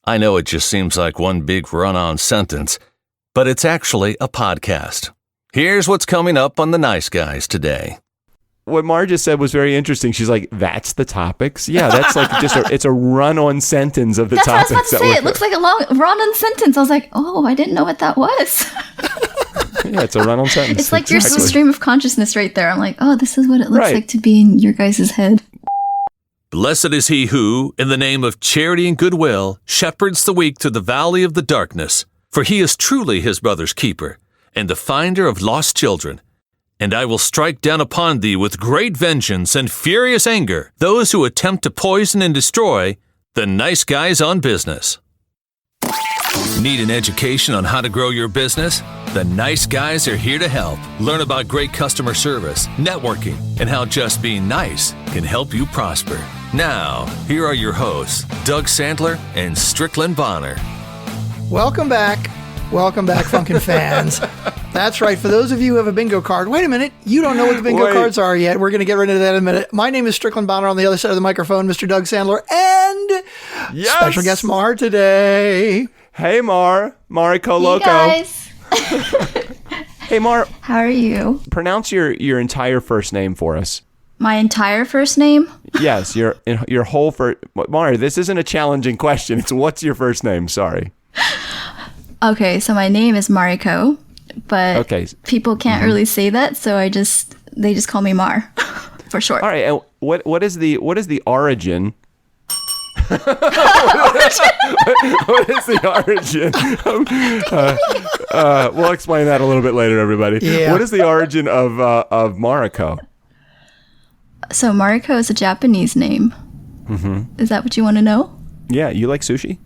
I know it just seems like one big run-on sentence, but it's actually a podcast. Here's what's coming up on the Nice Guys today. What Mar just said was very interesting. She's like, that's the topics? Yeah, that's like it's a run-on sentence of the topics. That's what I was about to say. It looks like a long run-on sentence. I was like, oh, I didn't know what that was. Yeah, it's a run-on sentence. It's like your stream of consciousness right there. I'm like, oh, this is what it looks like to be in your guys' head. Blessed is he who, in the name of charity and goodwill, shepherds the weak through the valley of the darkness. For he is truly his brother's keeper, and the finder of lost children. And I will strike down upon thee with great vengeance and furious anger those who attempt to poison and destroy the nice guys on business. Need an education on how to grow your business? The Nice Guys are here to help. Learn about great customer service, networking, and how just being nice can help you prosper. Now, here are your hosts, Doug Sandler and Strickland Bonner. Welcome back, FunkNfans. That's right. For those of you who have a bingo card, wait a minute. You don't know what the bingo cards are yet. We're going to get right into that in a minute. My name is Strickland Bonner. On the other side of the microphone, Mr. Doug Sandler, and special guest Mar today. Hey, Mariko Loco. Hey, guys. Hey, Mar. How are you? Pronounce your entire first name for us. My entire first name? Yes, your whole first. Mar, this isn't a challenging question. It's what's your first name? Sorry. Okay, so my name is Mariko, but people can't really say that, so they just call me Mar for short. All right, and what is the origin? What is the origin? We'll explain that a little bit later, everybody. Yeah. What is the origin of Mariko? So Mariko is a Japanese name. Mm-hmm. Is that what you want to know? Yeah, you like sushi?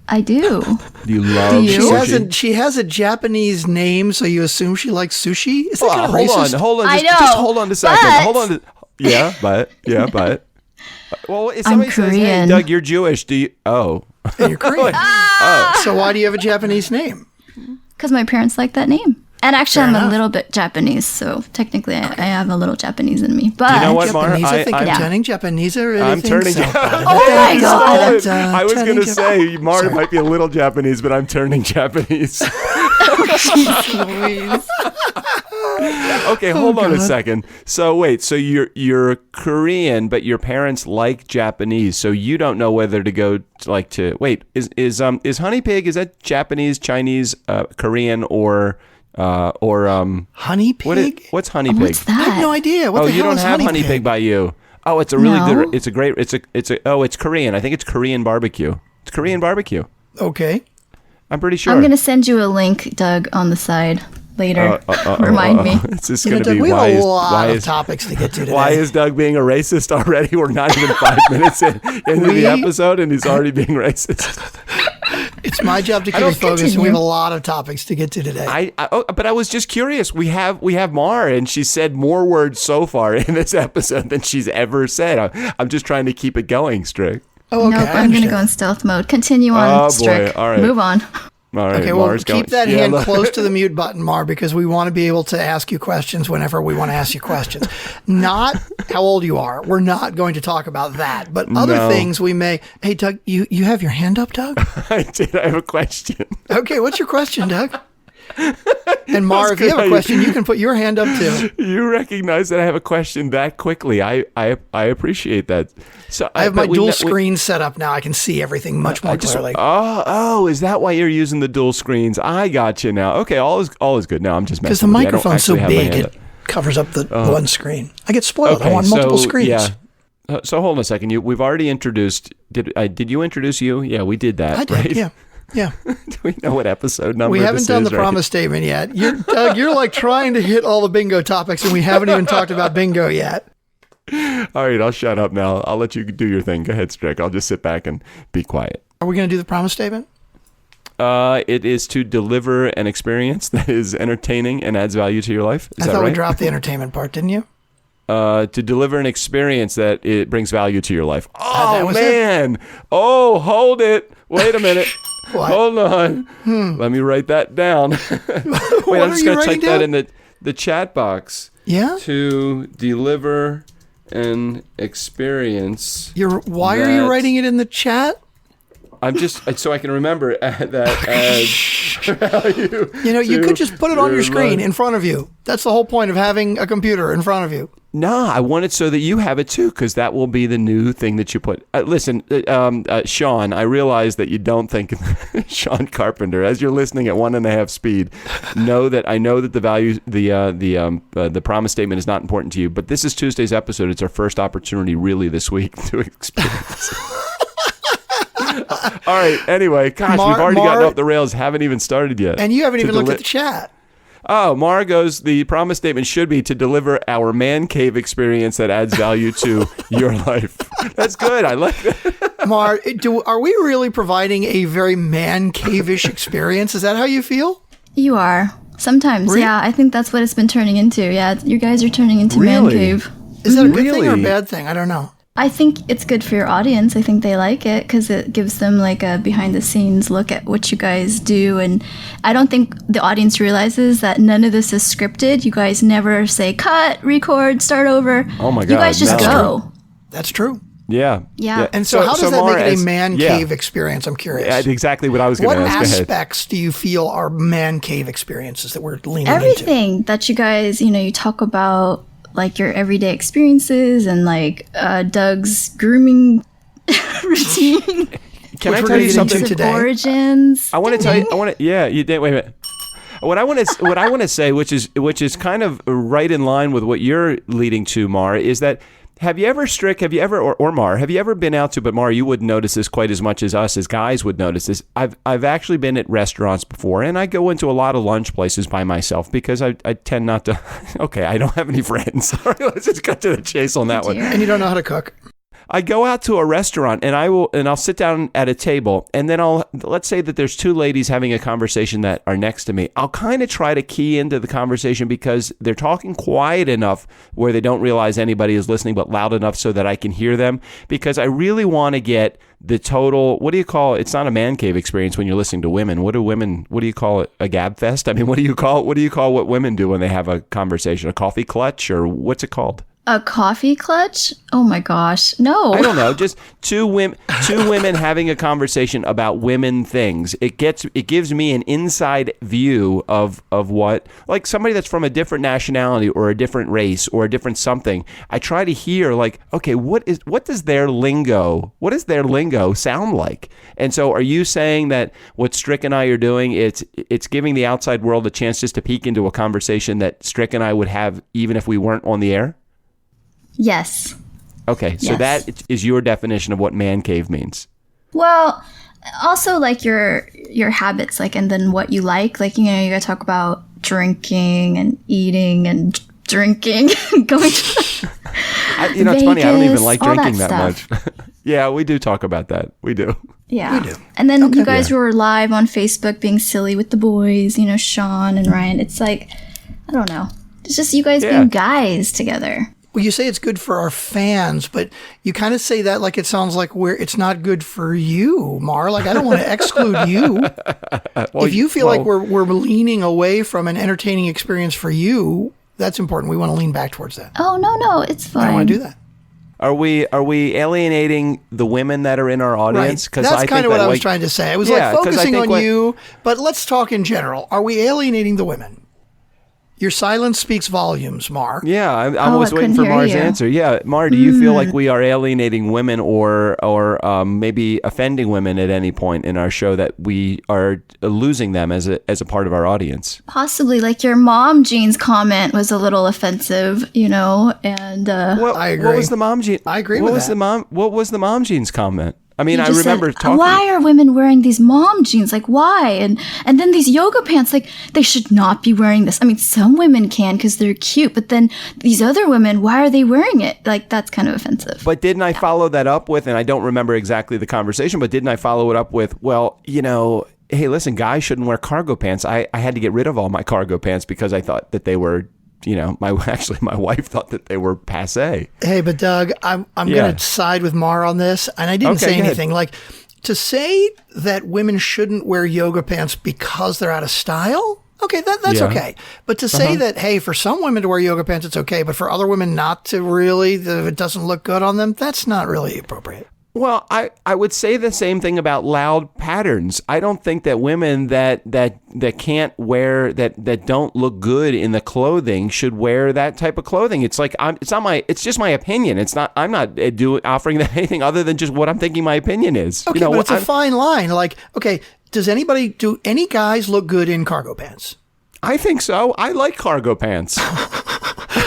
I do. Do you love sushi? She has a Japanese name, so you assume she likes sushi? Is that kind of racist? Hold on. Just hold on a second. Yeah, but. Well, if somebody says, hey, Doug, you're Jewish, do you? Oh. You're Korean. So why do you have a Japanese name? Because my parents like that name. And actually, I'm a little bit Japanese, so technically I have a little Japanese in me. But you know what, Mar? I think I'm turning Japanese already. I'm turning Japanese. Oh my God. I was going to say, Mar might be a little Japanese, but I'm turning Japanese. Okay, hold on a second. So wait, so you're Korean, but your parents like Japanese, so you don't know whether to go to wait, is Honey Pig, is that Japanese, Chinese, Korean, or Honey Pig? What's Honey Pig? What's that? I have no idea. What the hell you don't is have Honey Pig by you. Oh, it's a really good. It's Korean. I think it's Korean barbecue. It's Korean barbecue. Okay. I'm pretty sure. I'm going to send you a link, Doug, on the side later. Remind me. It's just going to be we have a lot of topics to get to today. Why is Doug being a racist already? We're not even 5 minutes into the episode, and he's already being racist. It's my job to keep you focused. We have a lot of topics to get to today. But I was just curious. We have Mar, and she said more words so far in this episode than she's ever said. I'm just trying to keep it going, Strick. Oh, okay. Nope, I'm going to go in stealth mode. Continue on, Strick. All right. Move on. All right, okay, well, keep that hand close to the mute button, Mar, because we want to be able to ask you questions whenever we want to ask you questions. Not how old you are. We're not going to talk about that. But other things we may... Hey, Doug, you have your hand up, Doug? I did. I have a question. Okay, what's your question, Doug? And Mar, if you have a question, you can put your hand up too. You recognize that I have a question that quickly. I appreciate that. So I have my dual screen set up now. I can see everything much more clearly. Oh, is that why you're using the dual screens? I got you now. Okay, all is good now. I'm just messing with you. Because the microphone's so big, it covers up the one screen. I get spoiled. I want multiple screens. Yeah. So hold on a second. We've already introduced. Did you introduce you? Yeah, we did that. I did. Right? Yeah. Do we know what episode number we haven't done the promise statement yet. Doug, you're like trying to hit all the bingo topics, and we haven't even talked about bingo yet. All right, I'll shut up now. I'll let you do your thing. Go ahead, Strick. I'll just sit back and be quiet. Are we going to do the promise statement? It is to deliver an experience that is entertaining and adds value to your life. Is that right? I thought we dropped the entertainment part, didn't you? To deliver an experience that it brings value to your life. Oh, man. Oh, hold it. Wait a minute. What? Hold on. Let me write that down. Wait, I'm just going to type that in the chat box. Yeah? To deliver an experience. Why are you writing it in the chat? I'm just so I can remember that as value. You could just put it on your screen in front of you. That's the whole point of having a computer in front of you. No, I want it so that you have it too, because that will be the new thing that you put. Listen, Sean, I realize that you don't think Sean Carpenter, as you're listening at 1.5 speed, I know that the value, the promise statement is not important to you. But this is Tuesday's episode. It's our first opportunity, really, this week to experience. All right. Anyway, gosh, we've already gotten off the rails. Haven't even started yet, and you haven't even looked at the chat. Oh, Mara goes, the promise statement should be to deliver our man cave experience that adds value to your life. That's good. I like that. Mar, are we really providing a very man cave-ish experience? Is that how you feel? You are. Sometimes, really? Yeah. I think that's what it's been turning into. Yeah, you guys are turning into man cave. Is that a good thing or a bad thing? I don't know. I think it's good for your audience. I think they like it because it gives them like a behind-the-scenes look at what you guys do. And I don't think the audience realizes that none of this is scripted. You guys never say, cut, record, start over. Oh my God. You guys just go. That's true. Yeah. And so how does that make it a man cave experience? I'm curious. Yeah, exactly what I was going to ask. What aspects do you feel are man cave experiences that we're leaning into? Everything that you guys, you talk about, like your everyday experiences and like Doug's grooming routine. Can I tell you something today? Origins. I want to tell you. You did. Wait a minute. What I want to say, which is kind of right in line with what you're leading to, Mar, is that have you ever or Mar, have you ever been out to, but Mar, you wouldn't notice this quite as much as us as guys would notice this. I've actually been at restaurants before, and I go into a lot of lunch places by myself because I tend not to, okay, I don't have any friends. Sorry, let's just cut to the chase on that one. And you don't know how to cook. I go out to a restaurant and I'll sit down at a table, and then let's say that there's two ladies having a conversation that are next to me. I'll kind of try to key into the conversation because they're talking quiet enough where they don't realize anybody is listening, but loud enough so that I can hear them, because I really want to get the total, what do you call it? It's not a man cave experience when you're listening to women. What do you call it? A gab fest? I mean, what do you call what women do when they have a conversation? A coffee clutch, or what's it called? A coffee clutch? Oh my gosh, no. I don't know. Just two women having a conversation about women things. It gives me an inside view of what, like somebody that's from a different nationality or a different race or a different something. I try to hear like, okay, what does their lingo sound like? And so are you saying that what Strick and I are doing, it's giving the outside world a chance just to peek into a conversation that Strick and I would have even if we weren't on the air? Yes. Okay, so that is your definition of what man cave means. Well, also like your habits, like, and then what you like you gotta talk about drinking and eating and drinking, going to Vegas, it's funny, I don't even like drinking that much. Yeah, we do talk about that. We do. Yeah. We do. And then you guys were live on Facebook being silly with the boys, Sean and Ryan. It's like, I don't know. It's just you guys being guys together. Well, you say it's good for our fans, but you kind of say that like it sounds like it's not good for you, Mar. Like, I don't want to exclude you. If you feel like we're leaning away from an entertaining experience for you, that's important. We want to lean back towards that. Oh, no, it's fine. I don't want to do that. Are we alienating the women that are in our audience? Right. That's kind of what I was trying to say. I was focusing on you, but let's talk in general. Are we alienating the women? Your silence speaks volumes, Mar. Yeah, I was waiting for Mar's answer. Yeah, Mar, do you feel like we are alienating women or maybe offending women at any point in our show, that we are losing them as a part of our audience? Possibly. Like your mom jeans comment was a little offensive, and I agree. What was the mom jeans? I agree with that. What was the mom jeans comment? I mean, I remember talking. Why are women wearing these mom jeans? Like, why? And then these yoga pants, like, they should not be wearing this. I mean, some women can because they're cute, but then these other women, why are they wearing it? Like, that's kind of offensive. But didn't I follow that up with, and I don't remember exactly the conversation, but didn't I follow it up with, well, hey, listen, guys shouldn't wear cargo pants. I had to get rid of all my cargo pants because I thought that they were, my wife thought that they were passé. Hey, but Doug, I'm going to side with Mar on this, and I didn't say anything. Like, to say that women shouldn't wear yoga pants because they're out of style, okay, that's okay. But to say that, hey, for some women to wear yoga pants, it's okay, but for other women not to really, if it doesn't look good on them, that's not really appropriate. Well, I would say the same thing about loud patterns. I don't think that women that can't wear that don't look good in the clothing should wear that type of clothing. It's like it's just my opinion. I'm not offering that anything other than just what I'm thinking my opinion is. Okay, but it's a fine line. Like, okay, do any guys look good in cargo pants? I think so. I like cargo pants.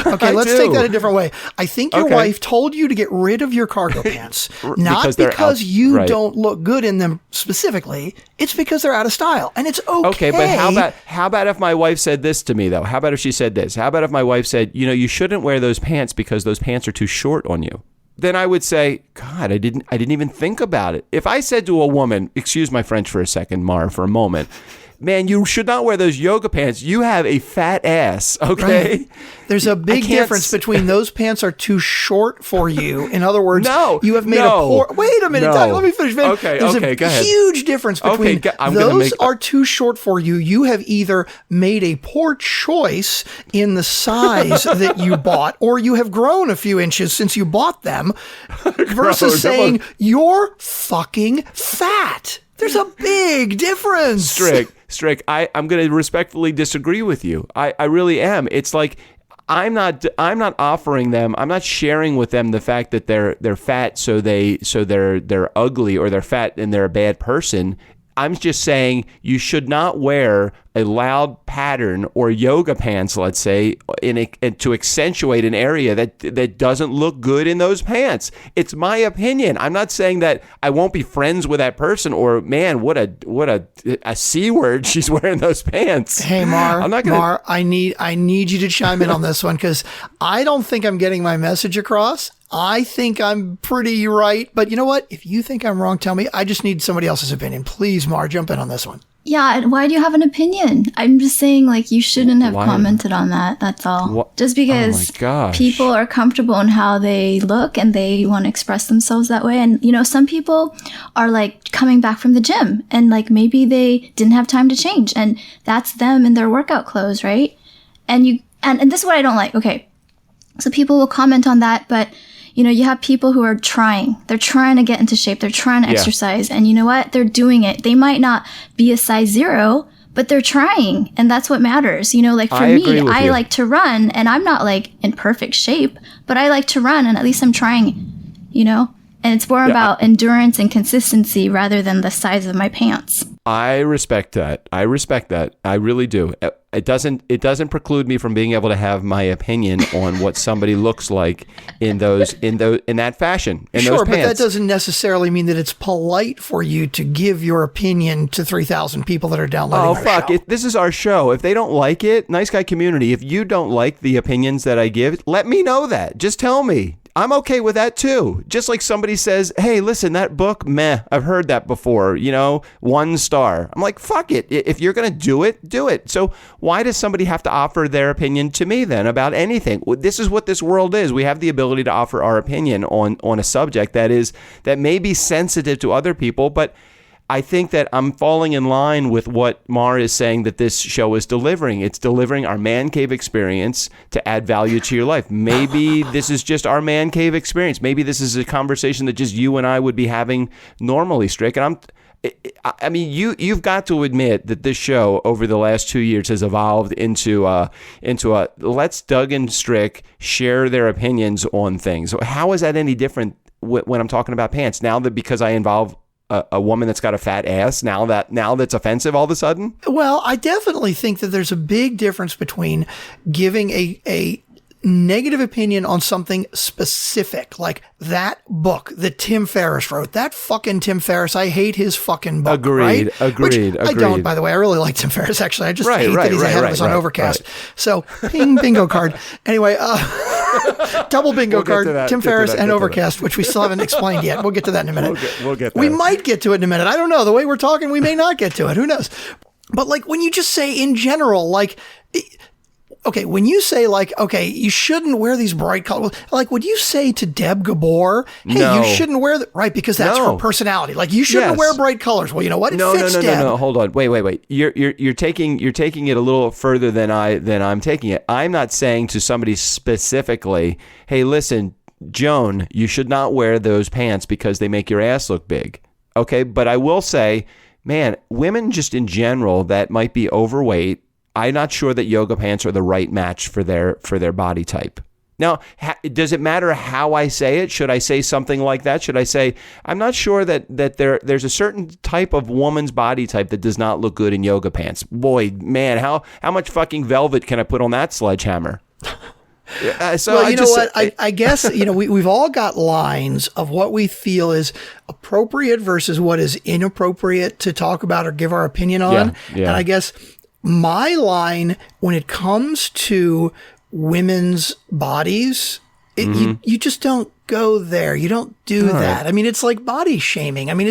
Okay, let's take that a different way. I think your wife told you to get rid of your cargo pants, not because you don't look good in them specifically. It's because they're out of style, and it's okay. Okay, but how about if my wife said this to me though? How about if she said this? How about if my wife said, you shouldn't wear those pants because those pants are too short on you? Then I would say, God, I didn't even think about it. If I said to a woman, excuse my French for a second, Mara, for a moment, man, you should not wear those yoga pants. You have a fat ass, okay? Right. There's a big difference between those pants are too short for you. In other words, you have made a poor... Wait a minute, Doug, let me finish. Okay, There's go ahead. Huge difference between those are too short for you. You have either made a poor choice in the size that you bought, or you have grown a few inches since you bought them, versus saying, you're fucking fat. There's a big difference. Strick, I'm going to respectfully disagree with you. I really am. It's like I'm not offering them. I'm not sharing with them the fact that they're fat, so they're ugly, or they're fat and they're a bad person. I'm just saying you should not wear a loud pattern or yoga pants, let's say, to accentuate an area that doesn't look good in those pants. It's my opinion. I'm not saying that I won't be friends with that person, or man, what a C word she's wearing those pants. Hey, Mar, I need you to chime in on this one, because I don't think I'm getting my message across. I think I'm pretty right, but you know what? If you think I'm wrong, tell me. I just need somebody else's opinion. Please, Mar, jump in on this one. Yeah, why do you have an opinion? I'm just saying, like, you shouldn't have commented on that. That's all. What? Just because people are comfortable in how they look and they want to express themselves that way. And, some people are, like, coming back from the gym and, like, maybe they didn't have time to change. And that's them in their workout clothes, right? And this is what I don't like. Okay, so people will comment on that, but... you have people who are trying. They're trying to get into shape. They're trying to exercise. And you know what? They're doing it. They might not be a size 0, but they're trying. And that's what matters. Like for me, I like to run, and I'm not like in perfect shape, but I like to run, and at least I'm trying, And it's more about endurance and consistency rather than the size of my pants. I respect that. I really do. It doesn't preclude me from being able to have my opinion on what somebody looks like in that fashion. Sure, but that doesn't necessarily mean that it's polite for you to give your opinion to 3,000 people that are downloading our show. Oh, fuck. This is our show. If they don't like it, Nice Guy community, if you don't like the opinions that I give, let me know that. Just tell me. I'm okay with that too. Just like somebody says, hey, listen, that book, meh, I've heard that before, 1 star. I'm like, fuck it. If you're going to do it, do it. So why does somebody have to offer their opinion to me then about anything? This is what this world is. We have the ability to offer our opinion on a subject that may be sensitive to other people, but I think that I'm falling in line with what Mar is saying that this show is delivering. It's delivering our man cave experience to add value to your life. Maybe this is just our man cave experience. Maybe this is a conversation that just you and I would be having normally, Strick. And you've got to admit that this show over the last 2 years has evolved into a let's Doug and Strick share their opinions on things. How is that any different when I'm talking about pants? Now that because I involve a woman that's got a fat ass, now that's offensive all of a sudden? Well, I definitely think that there's a big difference between giving a negative opinion on something specific, like that book that Tim Ferriss wrote. That fucking Tim Ferriss, I hate his fucking book. Agreed. I don't, by the way. I really like Tim Ferriss, actually. I just hate that he's ahead of us on Overcast. So, ping, bingo card. Anyway, double bingo card, Tim Ferriss and Overcast, which we still haven't explained yet. We'll get to that in a minute. We'll get there. We might get to it in a minute. I don't know. The way we're talking, we may not get to it. Who knows? But like when you just say in general, like... Okay, when you say like, okay, you shouldn't wear these bright colors, like would you say to Deb Gabor, hey, you shouldn't wear that, right? Because that's her personality. Like you shouldn't wear bright colors. Well, you know what? It fits Deb. No. Hold on. Wait. You're taking it a little further than I'm taking it. I'm not saying to somebody specifically, hey, listen, Joan, you should not wear those pants because they make your ass look big. Okay, but I will say, man, women just in general that might be overweight, I'm not sure that yoga pants are the right match for their body type. Now, does it matter how I say it? Should I say something like that? Should I say, I'm not sure that there's a certain type of woman's body type that does not look good in yoga pants. Boy, man, how much fucking velvet can I put on that sledgehammer? I guess, we've all got lines of what we feel is appropriate versus what is inappropriate to talk about or give our opinion on. Yeah. And I guess my line when it comes to women's bodies, you just don't go there. You don't do that. I mean, it's like body shaming. I mean,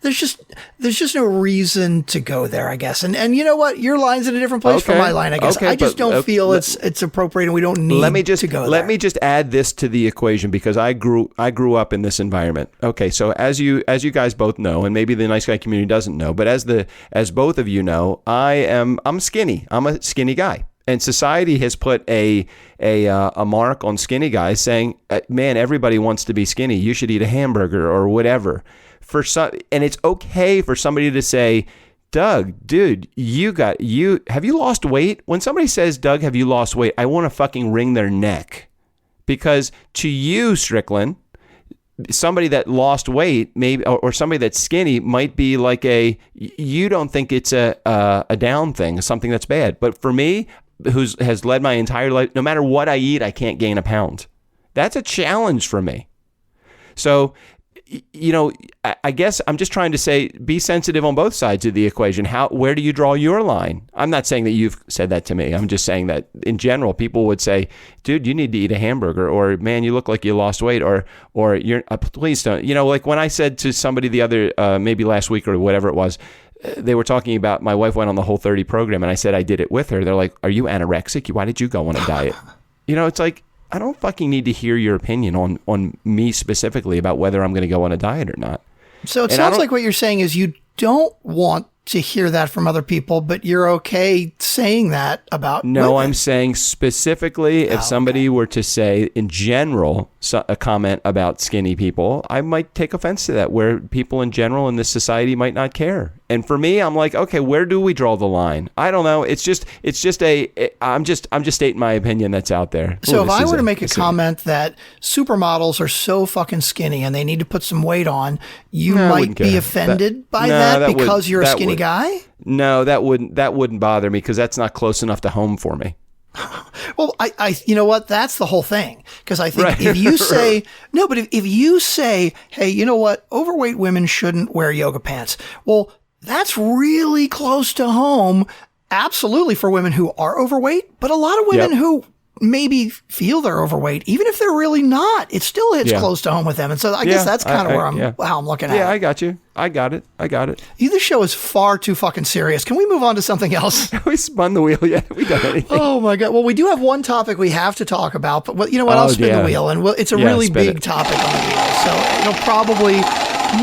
there's just no reason to go there, I guess. And you know what? Your line's in a different place from my line, I guess. I just don't feel it's appropriate, and we don't need to go there. Let me just add this to the equation because I grew up in this environment. Okay, so as you guys both know, and maybe the nice guy community doesn't know, but as both of you know, I'm skinny. I'm a skinny guy. And society has put a mark on skinny guys saying, man, everybody wants to be skinny. You should eat a hamburger or whatever. And it's okay for somebody to say, Doug, dude, have you lost weight? When somebody says, Doug, have you lost weight? I want to fucking wring their neck. Because to you, Strickland, somebody that lost weight, maybe, or somebody that's skinny might be like you don't think it's a down thing, something that's bad. But for me, has led my entire life, no matter what I eat, I can't gain a pound. That's a challenge for me. So, I guess I'm just trying to say, be sensitive on both sides of the equation. Where do you draw your line? I'm not saying that you've said that to me. I'm just saying that in general, people would say, dude, you need to eat a hamburger, or man, you look like you lost weight, or you're, please don't, like when I said to somebody the other, maybe last week or whatever it was, they were talking about my wife went on the Whole30 program and I said I did it with her. They're like, are you anorexic? Why did you go on a diet? It's like, I don't fucking need to hear your opinion on me specifically about whether I'm going to go on a diet or not. So it sounds like what you're saying is you don't want to hear that from other people, but you're okay saying that about women. I'm saying specifically if somebody were to say in general a comment about skinny people, I might take offense to that, where people in general in this society might not care. And for me, I'm like, okay, where do we draw the line? I don't know. I'm just stating my opinion that's out there. So if I were to make a comment that supermodels are so fucking skinny and they need to put some weight on, you might be offended by that because you're a skinny guy? No, that wouldn't bother me because that's not close enough to home for me. Well, I you know what? That's the whole thing. Because I think if you say, if you say, hey, you know what? Overweight women shouldn't wear yoga pants. Well, that's really close to home. Absolutely for women who are overweight, but a lot of women who maybe feel they're overweight, even if they're really not, it still hits close to home with them. And so I guess that's kind of how I'm looking at it. Yeah, I got you. I got it. This show is far too fucking serious. Can we move on to something else? We spun the wheel yet? We done anything? Oh my God. Well, we do have one topic we have to talk about, but you know what? I'll spin the wheel, and it's a really big topic on the wheel. So it'll probably,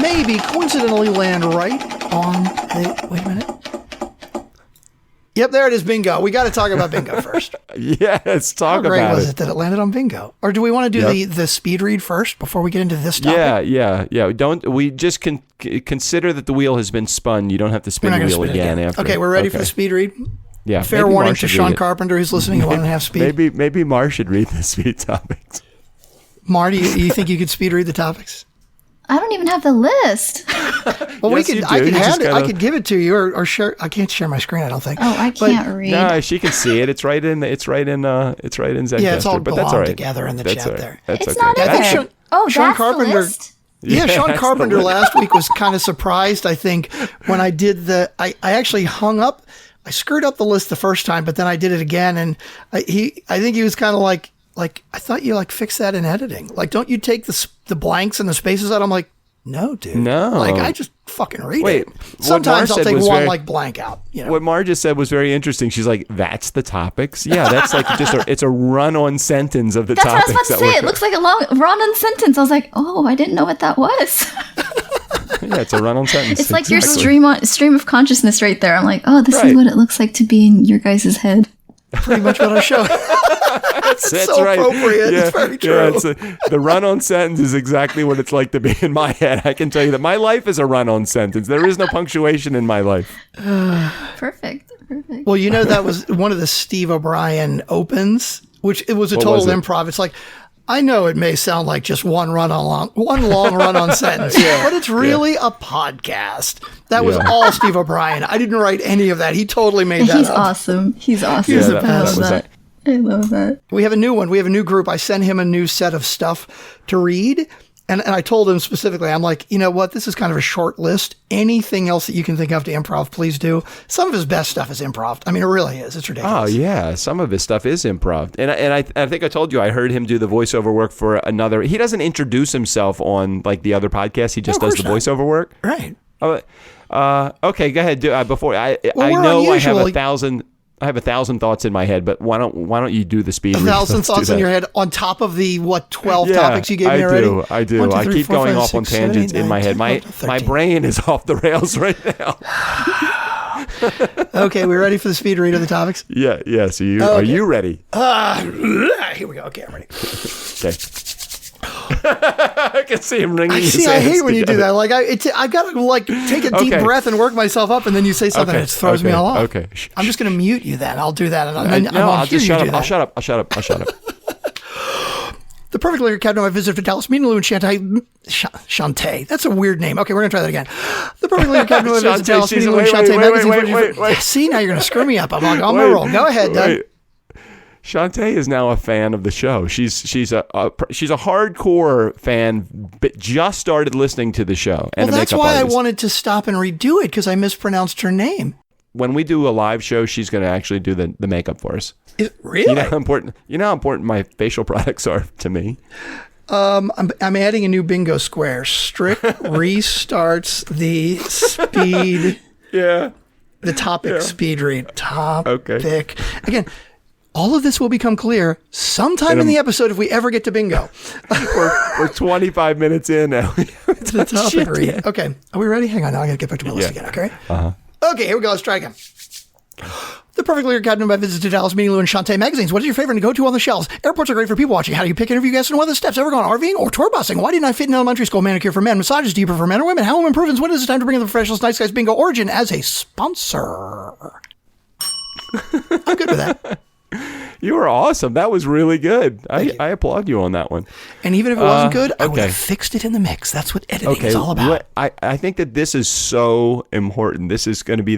maybe coincidentally land right on the, wait a minute. Yep, there it is, bingo. We got to talk about bingo first. Yes, talk about it. How great was it that it landed on bingo? Or do we want to do the speed read first before we get into this topic? Yeah. We just consider that the wheel has been spun. You don't have to spin the wheel again after. Okay, we're ready for the speed read? Yeah. Fair warning to Sean Carpenter who's listening to 1.5 speed. Maybe Mar should read the speed topics. Mar, do you think you could speed read the topics? I don't even have the list. Well, yes, I could give it to you or share. I can't share my screen, I don't think. Oh, I can't read. No, she can see it. It's right in Zencaster. Yeah, it's all but that's all right. together in the chat there. That's it's not in there. Sean Carpenter. The list? Yeah, Sean Carpenter last week was kind of surprised, I think, when I did I actually hung up. I screwed up the list the first time, but then I did it again, and I think he was kind of like, I thought you fix that in editing. Don't you take the blanks and the spaces out? I'm like, no, dude. No. I just fucking read it. Sometimes I'll take one blank out. What Mar just said was very interesting. She's like, that's the topics? Yeah, that's it's a run-on sentence of the topics. That's what I was about to say. It looks like a long run-on sentence. I was like, oh, I didn't know what that was. Yeah, it's a run-on sentence. It's like your stream of consciousness right there. I'm like, oh, this is what it looks like to be in your guys' head. pretty much what our show. That's so right. appropriate. It's very true. The run-on sentence is exactly what it's like to be in my head. I can tell you that my life is a run-on sentence. There is no punctuation in my life. Perfect. Well, that was one of the Steve O'Brien opens, which it was a total improv. It's like, I know it may sound like just one long run-on sentence, but it's really a podcast. That was all Steve O'Brien. I didn't write any of that. He totally made that He's up. awesome. He's awesome. He's the best. I love that. We have a new one. We have a new group. I sent him a new set of stuff to read. And I told him specifically, I'm like, you know what? This is kind of a short list. Anything else that you can think of to improv, please do. Some of his best stuff is improv. I mean, it really is. It's ridiculous. Oh, yeah. Some of his stuff is improv. And I think I told you I heard him do the voiceover work for another. He doesn't introduce himself on like the other podcast. He just does the voiceover work. Right. Okay, go ahead. Before I know I have 1,000 thoughts in my head, but why don't you do the speed? 1,000 thoughts in your head on top of the 12 topics you gave me already? I do. 1, 2, 3, I keep 4, going 5, off 6, on tangents 7, 8, 9, in my head. 10, My brain is off the rails right now. Okay, we ready for the speed read of the topics? Yeah. So are you ready? Here we go. Okay, I'm ready. Okay. I can see him ringing his hands I hate when you do together. that. I got to take a deep breath and work myself up, and then you say something that throws me all off. Okay. I'm just going to mute you then. I'll do that. I'll just shut up. I'll shut up. The perfect lyric captain I visited to Dallas, me and Lou and Shantae. That's a weird name. Okay, we're going to try that again. The perfect lyric captain I visited to Dallas, me and Lou and Shantae. Wait. See, now you're going to screw me up. I'm like, on my roll. Go ahead, Doug. Shantae is now a fan of the show. She's a hardcore fan, but just started listening to the show. And that's why I wanted to stop and redo it, because I mispronounced her name. When we do a live show, she's going to actually do the makeup for us. Really? You know how important my facial products are to me. I'm adding a new bingo square. Strick restarts the speed. Yeah. The topic speed read. Topic. Okay. Again, all of this will become clear sometime in the episode if we ever get to bingo. We're 25 minutes in now. It's the topic read. Okay. Are we ready? Hang on. Now I got to get back to my list again. Okay. Okay. Here we go. Let's try again. The perfect lyric captain of my visit to Dallas, meeting Lou and Shantae magazines. What is your favorite to go to on the shelves? Airports are great for people watching. How do you pick interview guests and what are the steps? Ever gone RVing or tour busing? Why didn't I fit in elementary school? Manicure for men. Massages. Do you prefer men or women? Home improvements. When is it time to bring in the professionals? Nice Guys Bingo Origin as a sponsor. I'm good with that. You were awesome. That was really good. I applaud you on that one. And even if it wasn't good, I would have fixed it in the mix. That's what editing is all about. I think that this is so important. This is going to be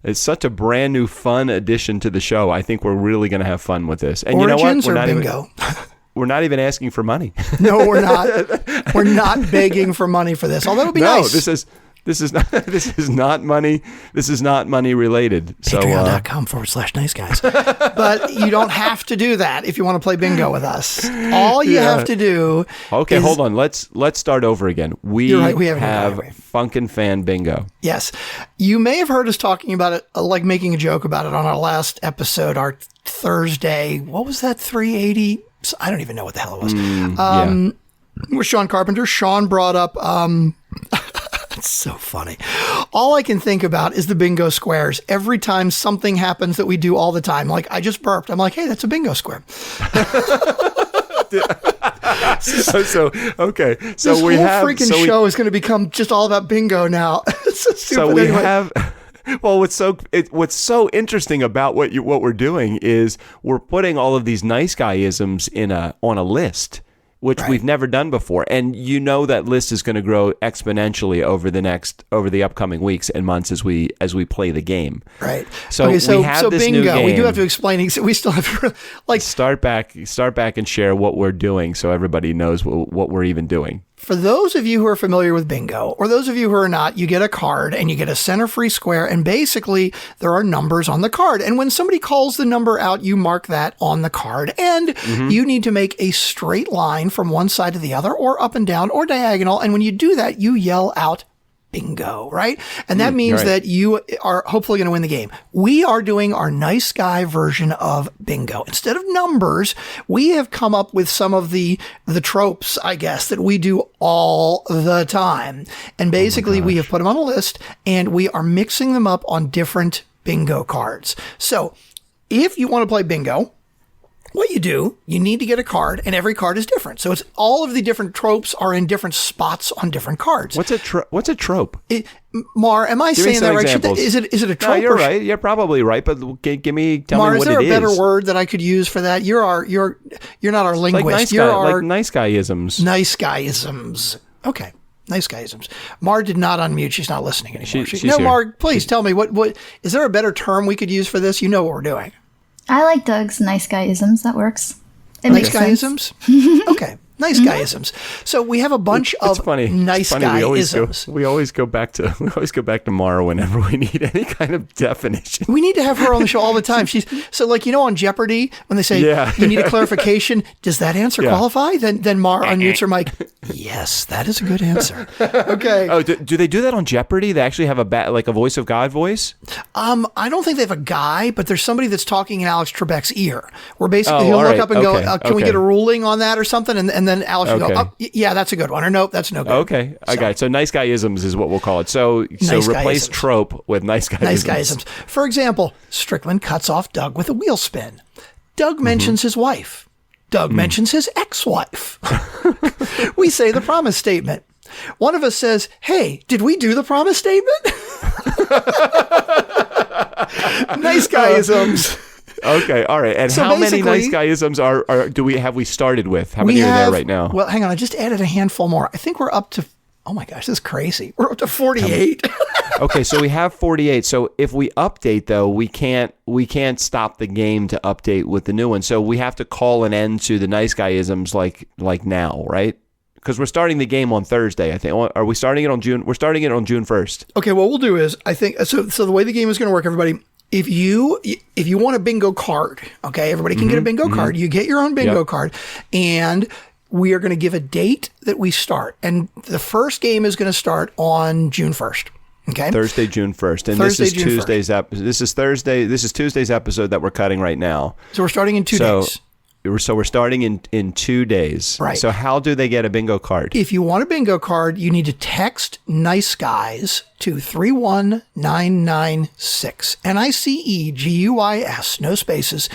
it's such a brand new fun addition to the show. I think we're really going to have fun with this. And Origins you know what? bingo? We're not even asking for money. No, we're not. We're not begging for money for this. Although it would be nice. This is not money. This is not money related. Patreon.com/NiceGuys. But you don't have to do that if you want to play bingo with us. All you have to do. Okay, hold on. Let's start over again. We have FunkNfans Bingo. Yes, you may have heard us talking about it, like making a joke about it on our last episode, our Thursday. What was that? 380. I don't even know what the hell it was. With Sean Carpenter. Sean brought up. It's so funny. All I can think about is the bingo squares. Every time something happens that we do all the time, like I just burped, I'm like, hey, that's a bingo square. So this whole freaking show is going to become just all about bingo now. It's so stupid. Well, what's so interesting about what we're doing is we're putting all of these nice guy-isms on a list, which we've never done before. And you know that list is going to grow exponentially over the upcoming weeks and months as we play the game. Right. So we have this bingo. new game. We do have to explain. We still have to start back and share what we're doing so everybody knows what we're even doing. For those of you who are familiar with bingo, or those of you who are not, you get a card and you get a center free square, and basically there are numbers on the card. And when somebody calls the number out, you mark that on the card, and you need to make a straight line from one side to the other, or up and down, or diagonal. And when you do that, you yell out bingo, right? And that means that you are hopefully going to win the game. We are doing our nice guy version of bingo. Instead of numbers, we have come up with some of the tropes, I guess, that we do all the time. And basically we have put them on a list and we are mixing them up on different bingo cards. So if you want to play bingo, what you do, you need to get a card, and every card is different. So it's all of the different tropes are in different spots on different cards. What's a trope? Mar, am I saying that right? Is it a trope? No, you're right. You're probably right. But tell me what it is. Mar, is there a better word that I could use for that? You're not our linguist. Like nice guyisms. Nice guyisms. Okay. Nice guyisms. Mar did not unmute. She's not listening anymore. She's no, here. Mar, please tell me what is there a better term we could use for this? You know what we're doing. I like Doug's nice guyisms. That works. It Nice makes sense. guyisms? Okay. Nice guyisms. So we have a bunch of nice guyisms. We always go back to Mara whenever we need any kind of definition. We need to have her on the show all the time. She's so like, on Jeopardy when they say you need a clarification. Does that answer qualify? Then Mara unmutes her mic. Yes, that is a good answer. Okay. Oh, do they do that on Jeopardy? They actually have a voice of God voice? I don't think they have a guy, but there's somebody that's talking in Alex Trebek's ear. Where basically he'll look up and go, "Can we get a ruling on that or something?" And then Alex will go, "Yeah, that's a good one," or "Nope, that's no good." Okay, I got it. So nice guyisms is what we'll call it. So replace trope with nice guyisms. Nice guyisms. For example, Strickland cuts off Doug with a wheel spin. Doug mentions his wife. Doug mentions his ex-wife. We say the promise statement. One of us says, "Hey, did we do the promise statement?" Nice guyisms. Okay, all right. And so how many nice guyisms have we started with? How many are there right now? Well, hang on. I just added a handful more. I think we're up to, oh my gosh, this is crazy. We're up to 48. Okay, so we have 48. So if we update, though, we can't stop the game to update with the new one. So we have to call an end to the nice guyisms like now, right? Because we're starting the game on Thursday, I think. Are we starting it on June? We're starting it on June 1st. Okay, what we'll do is, I think, so the way the game is going to work, everybody, if you want a bingo card, okay, everybody can get a bingo card. You get your own bingo card, and we are going to give a date that we start. And the first game is going to start on June 1st. Okay. Thursday, June 1st. And this is Tuesday's This is Tuesday's episode that we're cutting right now. So we're starting in 2 days. So we're starting in 2 days. Right. So how do they get a bingo card? If you want a bingo card, you need to text NiceGuys to 31996. NiceGuys, no spaces.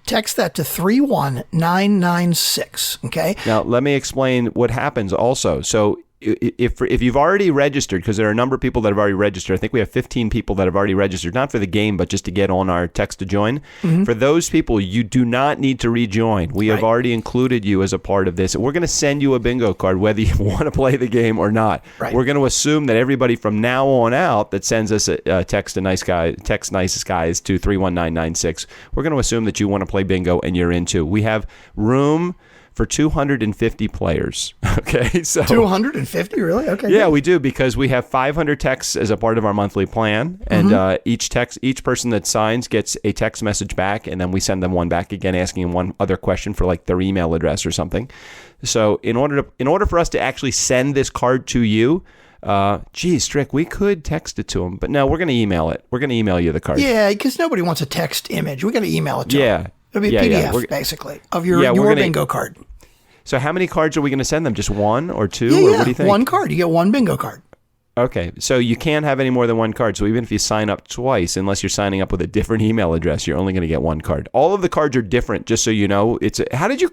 Text that to 31996. Okay. Now let me explain what happens also. So if you've already registered, because there are a number of people that have already registered, I think we have 15 people that have already registered, not for the game, but just to get on our text to join. For those people, you do not need to rejoin. We have already included you as a part of this. We're going to send you a bingo card, whether you want to play the game or not. Right. We're going to assume that everybody from now on out that sends us a text to NiceGuys to 31996, we're going to assume that you want to play bingo and you're into. We have room for 250 players. Okay, so 250, really? Okay. Yeah, we do, because we have 500 texts as a part of our monthly plan, and each person that signs gets a text message back, and then we send them one back again, asking one other question for like their email address or something. So in order for us to actually send this card to you, Strick, we could text it to them, but no, we're going to email it. We're going to email you the card. Yeah, because nobody wants a text image. We got to email it to them. It'll be a PDF, basically, of your bingo card. So how many cards are we going to send them? Just one or two? Yeah, or what do you think? One card. You get one bingo card. Okay, so you can't have any more than one card. So even if you sign up twice, unless you're signing up with a different email address, you're only going to get one card. All of the cards are different, just so you know.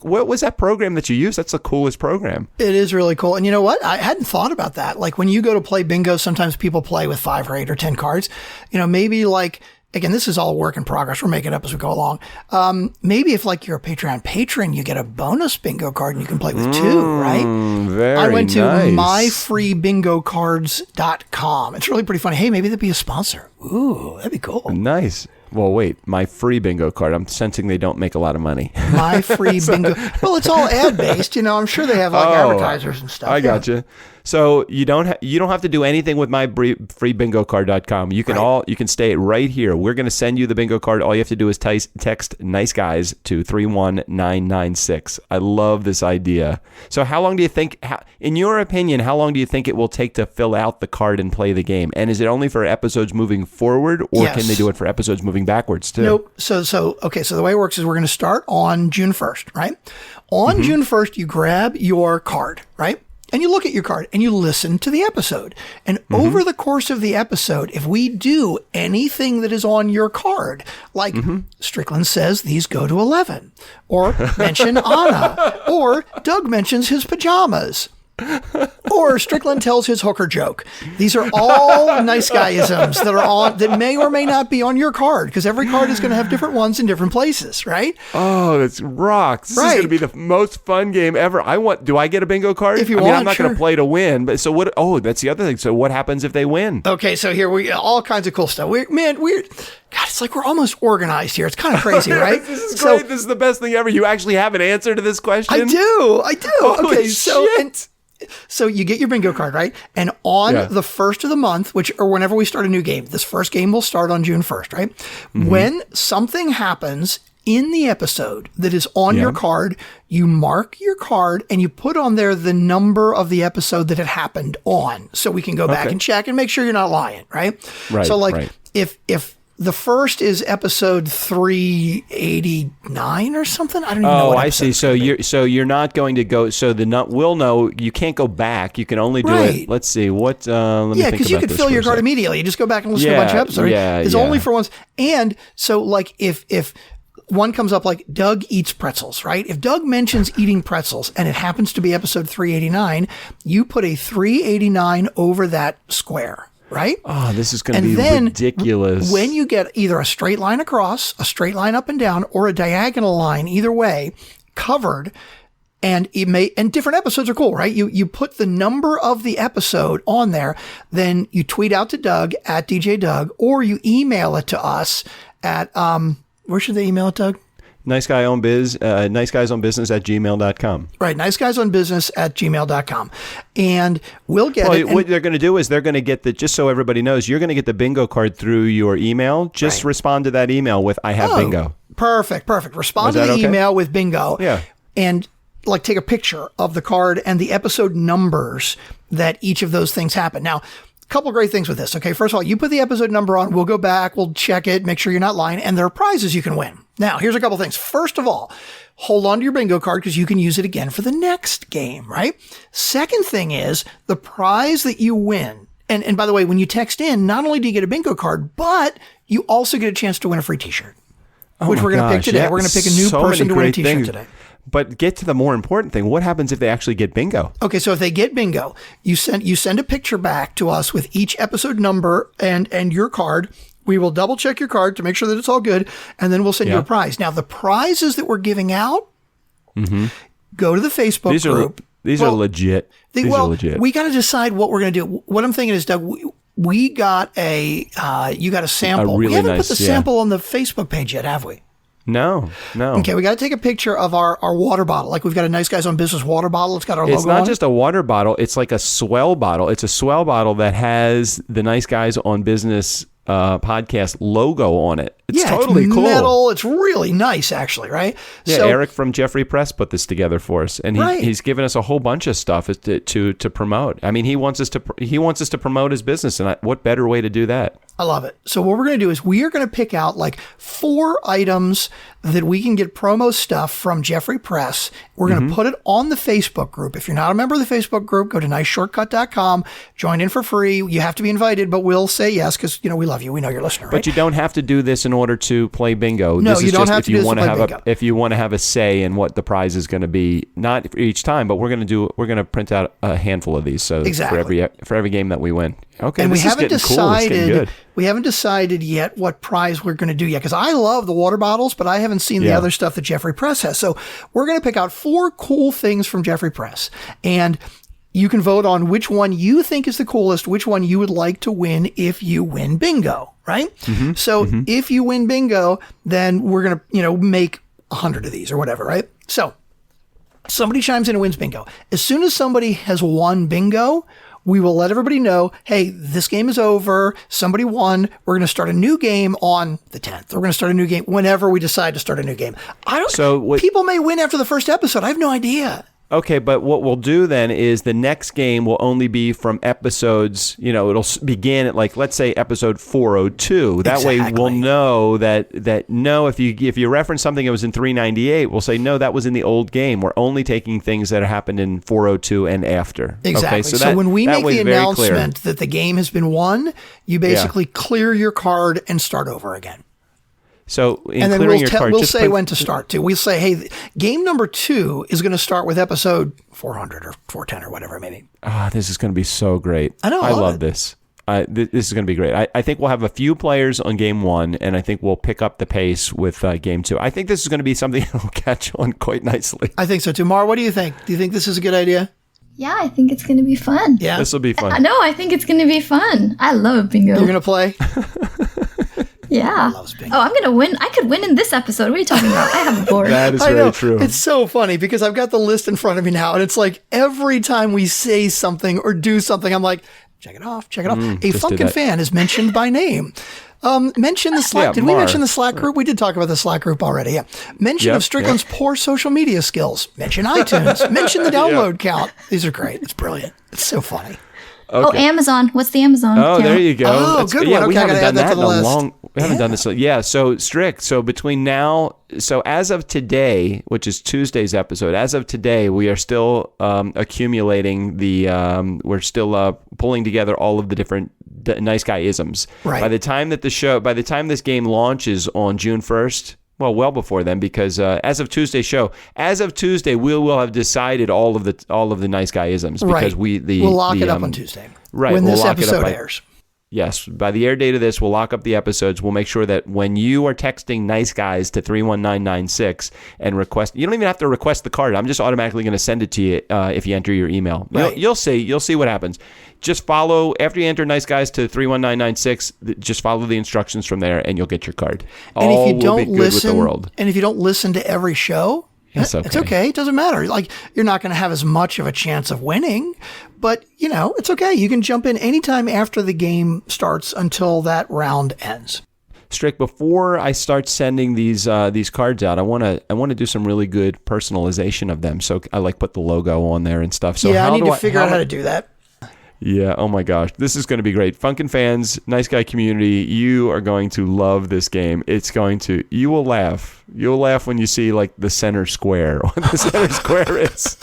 What was that program that you used? That's the coolest program. It is really cool. And you know what? I hadn't thought about that. Like when you go to play bingo, sometimes people play with 5 or 8 or 10 cards. Maybe like, again, this is all work in progress. We're making it up as we go along. Maybe if like you're a Patreon patron, you get a bonus bingo card and you can play with 2, right? I went to myfreebingocards.com. It's really pretty funny. Hey, maybe that'd be a sponsor. Ooh, that'd be cool. Nice. Well, wait, my free bingo card. I'm sensing they don't make a lot of money. My free bingo. Well, it's all ad based. I'm sure they have like advertisers and stuff. I gotcha. So you don't have to do anything with myfreebingocard.com. You can stay right here. We're going to send you the bingo card. All you have to do is text NiceGuys to 31996. I love this idea. So how long do you think, in your opinion, how long do you think it will take to fill out the card and play the game? And is it only for episodes moving forward, or can they do it for episodes moving backwards too? Nope. So the way it works is we're going to start on June 1st, right? On June 1st, you grab your card, right? and you look at your card and you listen to the episode. And over the course of the episode, if we do anything that is on your card, like Strickland says these go to 11, or mention Anna, or Doug mentions his pajamas, or Strickland tells his hooker joke. These are all nice guyisms that may or may not be on your card, because every card is going to have different ones in different places, right? Oh, that's rocks. This is going to be the most fun game ever. Do I get a bingo card? If you want, I'm not going to play to win, but so what? Oh, that's the other thing. So what happens if they win? Okay, so here we all kinds of cool stuff. God, it's like we're almost organized here. It's kind of crazy, right? This is great. This is the best thing ever. You actually have an answer to this question? I do. Holy okay, shit. So you get your bingo card, right? And on the first of the month, or whenever we start a new game, this first game will start on June 1st, right? When something happens in the episode that is on your card, you mark your card and you put on there the number of the episode that it happened on, so we can go back and check and make sure you're not lying, right? Right. So if the first is episode 389 or something. I don't even know. Oh, I see. So you're not going to go. So we'll know. You can't go back. You can only do it. Let's see. What? Let me think because you could fill your card immediately. You just go back and listen to a bunch of episodes. It's only for once. And so, like, if one comes up like Doug eats pretzels, right? If Doug mentions eating pretzels and it happens to be episode 389, you put a 389 over that square. Right? Oh, this is going to be ridiculous. When you get either a straight line across, a straight line up and down, or a diagonal line, either way, covered, and different episodes are cool, right? You put the number of the episode on there, then you tweet out to Doug at DJ Doug, or you email it to us at where should they email it, Doug? NiceGuysOnBusiness@gmail.com. Right, NiceGuysOnBusiness@gmail.com. And we'll get it. What they're going to do is they're going to get just so everybody knows, you're going to get the bingo card through your email. Just respond to that email with, I have bingo. Perfect. Respond to the email with bingo. Yeah. And take a picture of the card and the episode numbers that each of those things happen. Now, a couple great things with this. Okay, first of all, you put the episode number on, we'll go back, we'll check it, make sure you're not lying, and there are prizes you can win. Now, here's a couple things. First of all, hold on to your bingo card because you can use it again for the next game, right? Second thing is the prize that you win. And by the way, when you text in, not only do you get a bingo card, but you also get a chance to win a free T-shirt, which we're going to pick today. We're going to pick a new person to win a T-shirt today. But get to the more important thing. What happens if they actually get bingo? Okay, so if they get bingo, you send a picture back to us with each episode number and your card. We will double check your card to make sure that it's all good, and then we'll send you a prize. Now, the prizes that we're giving out, go to the Facebook group. These are legit. These are legit. We got to decide what we're going to do. What I'm thinking is, Doug, we got you got a sample. Really we haven't nice, put the sample on the Facebook page yet, have we? No. Okay, we got to take a picture of our water bottle. Like, we've got a Nice Guys on Business water bottle. It's got our logo on it. It's not just a water bottle. It's like a swell bottle. It's a swell bottle that has the Nice Guys on Business podcast logo on it. It's totally cool. Metal. It's really nice, actually, right? Yeah, so, Eric from Jeffrey Press put this together for us, and he's given us a whole bunch of stuff to promote. I mean, he wants us to promote his business, and what better way to do that? I love it. So what we're going to do is we are going to pick out like 4 items that we can get promo stuff from Jeffrey Press. We're going to put it on the Facebook group. If you're not a member of the Facebook group, go to niceshortcut.com, join in for free. You have to be invited, but we'll say yes because, we love you. We know you're a listener, right? But you don't have to do this in order to play bingo. No, this is you don't just have if to you do this want to to play have bingo. if you want to have a say in what the prize is going to be, not for each time, but we're going to print out a handful of these for every game that we win. Okay, and this is getting cool. It's getting good. We haven't decided yet what prize we're going to do yet, because I love the water bottles, but I haven't seen the other stuff that Jeffrey Press has. So we're going to pick out 4 cool things from Jeffrey Press, and you can vote on which one you think is the coolest, which one you would like to win if you win bingo, right? So if you win bingo, then we're going to, make 100 of these or whatever, right? So somebody chimes in and wins bingo. As soon as somebody has won bingo, we will let everybody know, hey, this game is over. Somebody won. We're going to start a new game on the 10th. We're going to start a new game whenever we decide to start a new game. People may win after the first episode. I have no idea. Okay, but what we'll do then is the next game will only be from episodes, it'll begin at let's say episode 402. That way we'll know that no, if you reference something that was in 398, we'll say, no, that was in the old game. We're only taking things that happened in 402 and after. Exactly. Okay, so when we make the announcement that the game has been won, you basically clear your card and start over again. So, and then we'll say when to start too. We'll say, hey, game number 2 is going to start with episode 400 or 410 or whatever it may be. This is going to be so great. I know. I love this. This is going to be great. I think we'll have a few players on game 1, and I think we'll pick up the pace with game 2. I think this is going to be something that will catch on quite nicely. I think so too. Mar, what do you think? Do you think this is a good idea? Yeah, I think it's going to be fun. Yeah, this will be fun. No, I think it's going to be fun. I love bingo. You're going to play? Yeah. I'm going to win. I could win in this episode. What are you talking about? I have a board. That is very true. It's so funny because I've got the list in front of me now, and it's like every time we say something or do something, I'm like, check it off. A Funkin' fan is mentioned by name. Mention the Slack. Did we mention the Slack group? We did talk about the Slack group already. Yeah. Mention of Strickland's poor social media skills. Mention iTunes. Mention the download count. These are great. It's brilliant. It's so funny. Okay. Oh, Amazon. What's the Amazon count? There you go. Oh, good one. We haven't done that in a long. We haven't done this. Yeah. So Strick. So between now. So as of today, which is Tuesday's episode, as of today, we are still accumulating the. We're still pulling together all of the different nice guy isms. Right. By the time this game launches on June 1st. Well before then, because as of Tuesday's show, we will have decided all of the nice guy isms because we'll lock it up on Tuesday. Right, when this episode airs. Yes, by the air date of this, we'll lock up the episodes. We'll make sure that when you are texting Nice Guys to 31996 and request, you don't even have to request the card. I'm just automatically going to send it to you if you enter your email. Right. You'll see what happens. Just follow, after you enter Nice Guys to 31996, just follow the instructions from there and you'll get your card. And all if you don't will be good listen, with the world. And if you don't listen to every show, it's okay. It doesn't matter. Like, you're not going to have as much of a chance of winning, but it's okay. You can jump in anytime after the game starts until that round ends. Strick, before I start sending these cards out, I want to do some really good personalization of them. So I put the logo on there and stuff. So I need to figure out how to do that. Yeah, oh my gosh. This is going to be great. FunkNfans, Nice Guy community, you are going to love this game. You will laugh. You'll laugh when you see the center square. What the center square is.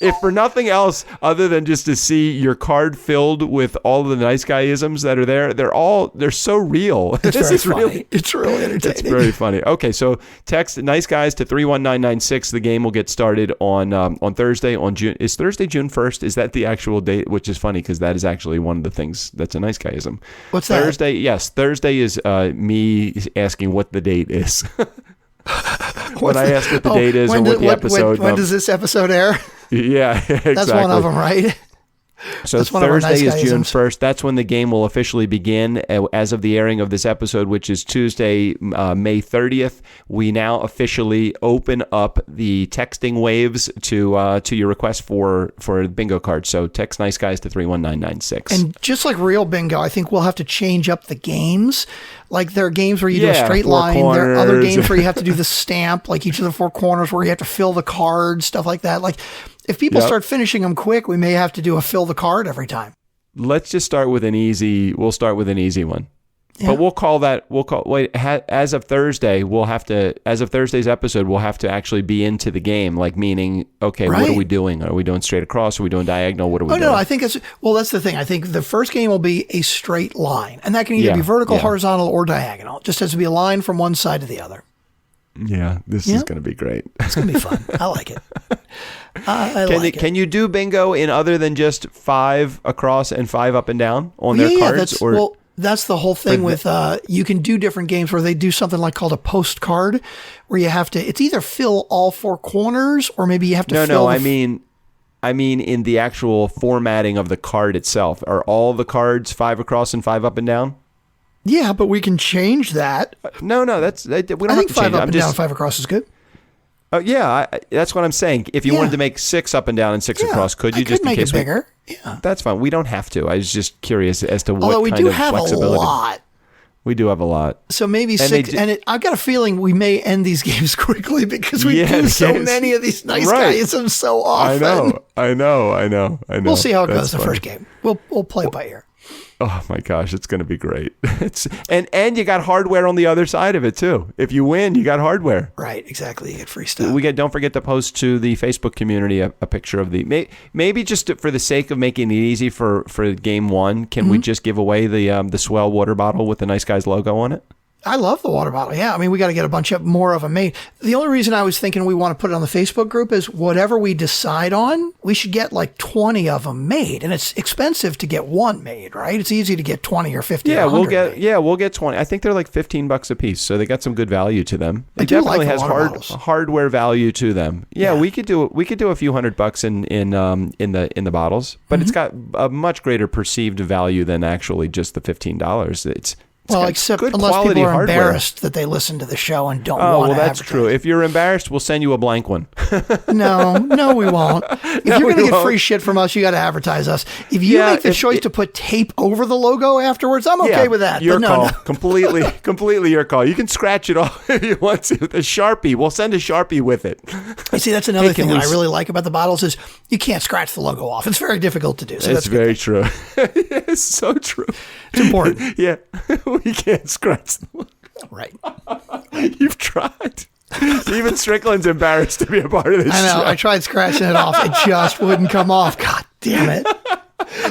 If for nothing else other than just to see your card filled with all of the Nice Guy-isms that are there, they're so real. It's very funny. It's really entertaining. It's very funny. Okay, so text Nice Guys to 31996. The game will get started on Thursday. Is Thursday June 1st? Is that the actual date? Which is funny because that is actually one of the things that's a Nice Guy-ism. What's that? Thursday, yes. Thursday is me asking what the date is. When I ask what the date is or what the episode. When does this episode air? Yeah, exactly. That's one of them, right? So Thursday is June 1st. That's when the game will officially begin. As of the airing of this episode, which is Tuesday, May 30th, we now officially open up the texting waves to your request for bingo cards. So text Nice Guys to 31996. And just like real bingo, I think we'll have to change up the games. Like there are games where you do a straight line. Corners. There are other games where you have to do the stamp, like each of the 4 corners where you have to fill the card, stuff like that. Like if people start finishing them quick, we may have to do a fill the card every time. Let's just start with an easy. We'll start with an easy one. Yeah. But as of Thursday, as of Thursday's episode, we'll have to actually be into the game, meaning, okay, What are we doing? Are we doing straight across? Are we doing diagonal? What are we doing? No, I think that's the thing. I think the first game will be a straight line, and that can either be vertical, horizontal, or diagonal. It just has to be a line from one side to the other. Yeah, this is going to be great. It's going to be fun. I like it. I like it. Can you do bingo in other than just 5 across and 5 up and down on their cards? That's the whole thing with, you can do different games where they do something called a postcard, where you have to, it's either fill all 4 corners or maybe you have to fill. I mean in the actual formatting of the card itself. Are all the cards 5 across and 5 up and down? Yeah, but we can change that. No, we don't have to change it. I think 5 up and down, 5 across is good. That's what I'm saying. If you wanted to make 6 up and down and 6 across, could you just make it bigger? Yeah, that's fine. We don't have to. I was just curious as to what kind of flexibility. Although we do have a lot. We do have a lot. So maybe And six. I've got a feeling we may end these games quickly because we do so many of these nice guys so often. I know. We'll see how it goes the first game. We'll play it by ear. Oh my gosh, it's going to be great. And you got hardware on the other side of it too. If you win, you got hardware. Right, exactly. You get free stuff. Don't forget to post to the Facebook community a picture of maybe just for the sake of making it easy for game one, can we just give away the Swell water bottle with the Nice Guys logo on it? I love the water bottle. Yeah, I mean, we got to get a bunch more of them made. The only reason I was thinking we want to put it on the Facebook group is whatever we decide on, we should get like 20 of them made. And it's expensive to get one made, right? It's easy to get 20 or 50 or 100 made. We'll get 20. I think they're like $15 a piece, so they got some good value to them. It definitely has hardware value to them. Yeah, we could do a few $100 in the bottles, but it's got a much greater perceived value than actually just the $15. Except unless people are embarrassed that they listen to the show and don't want to well, that's true. If you're embarrassed, we'll send you a blank one. No, we won't. If you're going to get free shit from us, you got to advertise us. If you make the choice to put tape over the logo afterwards, I'm okay with that. Your call. Completely your call. You can scratch it off if you want to. The Sharpie. We'll send a Sharpie with it. You see, that's another thing that I really like about the bottles is you can't scratch the logo off. It's very difficult to do. So it's very true. It's so true. It's important. Yeah. We can't scratch them. Right. You've tried. Even Strickland's embarrassed to be a part of this I know. show. I tried scratching it off. It just wouldn't come off. God damn it.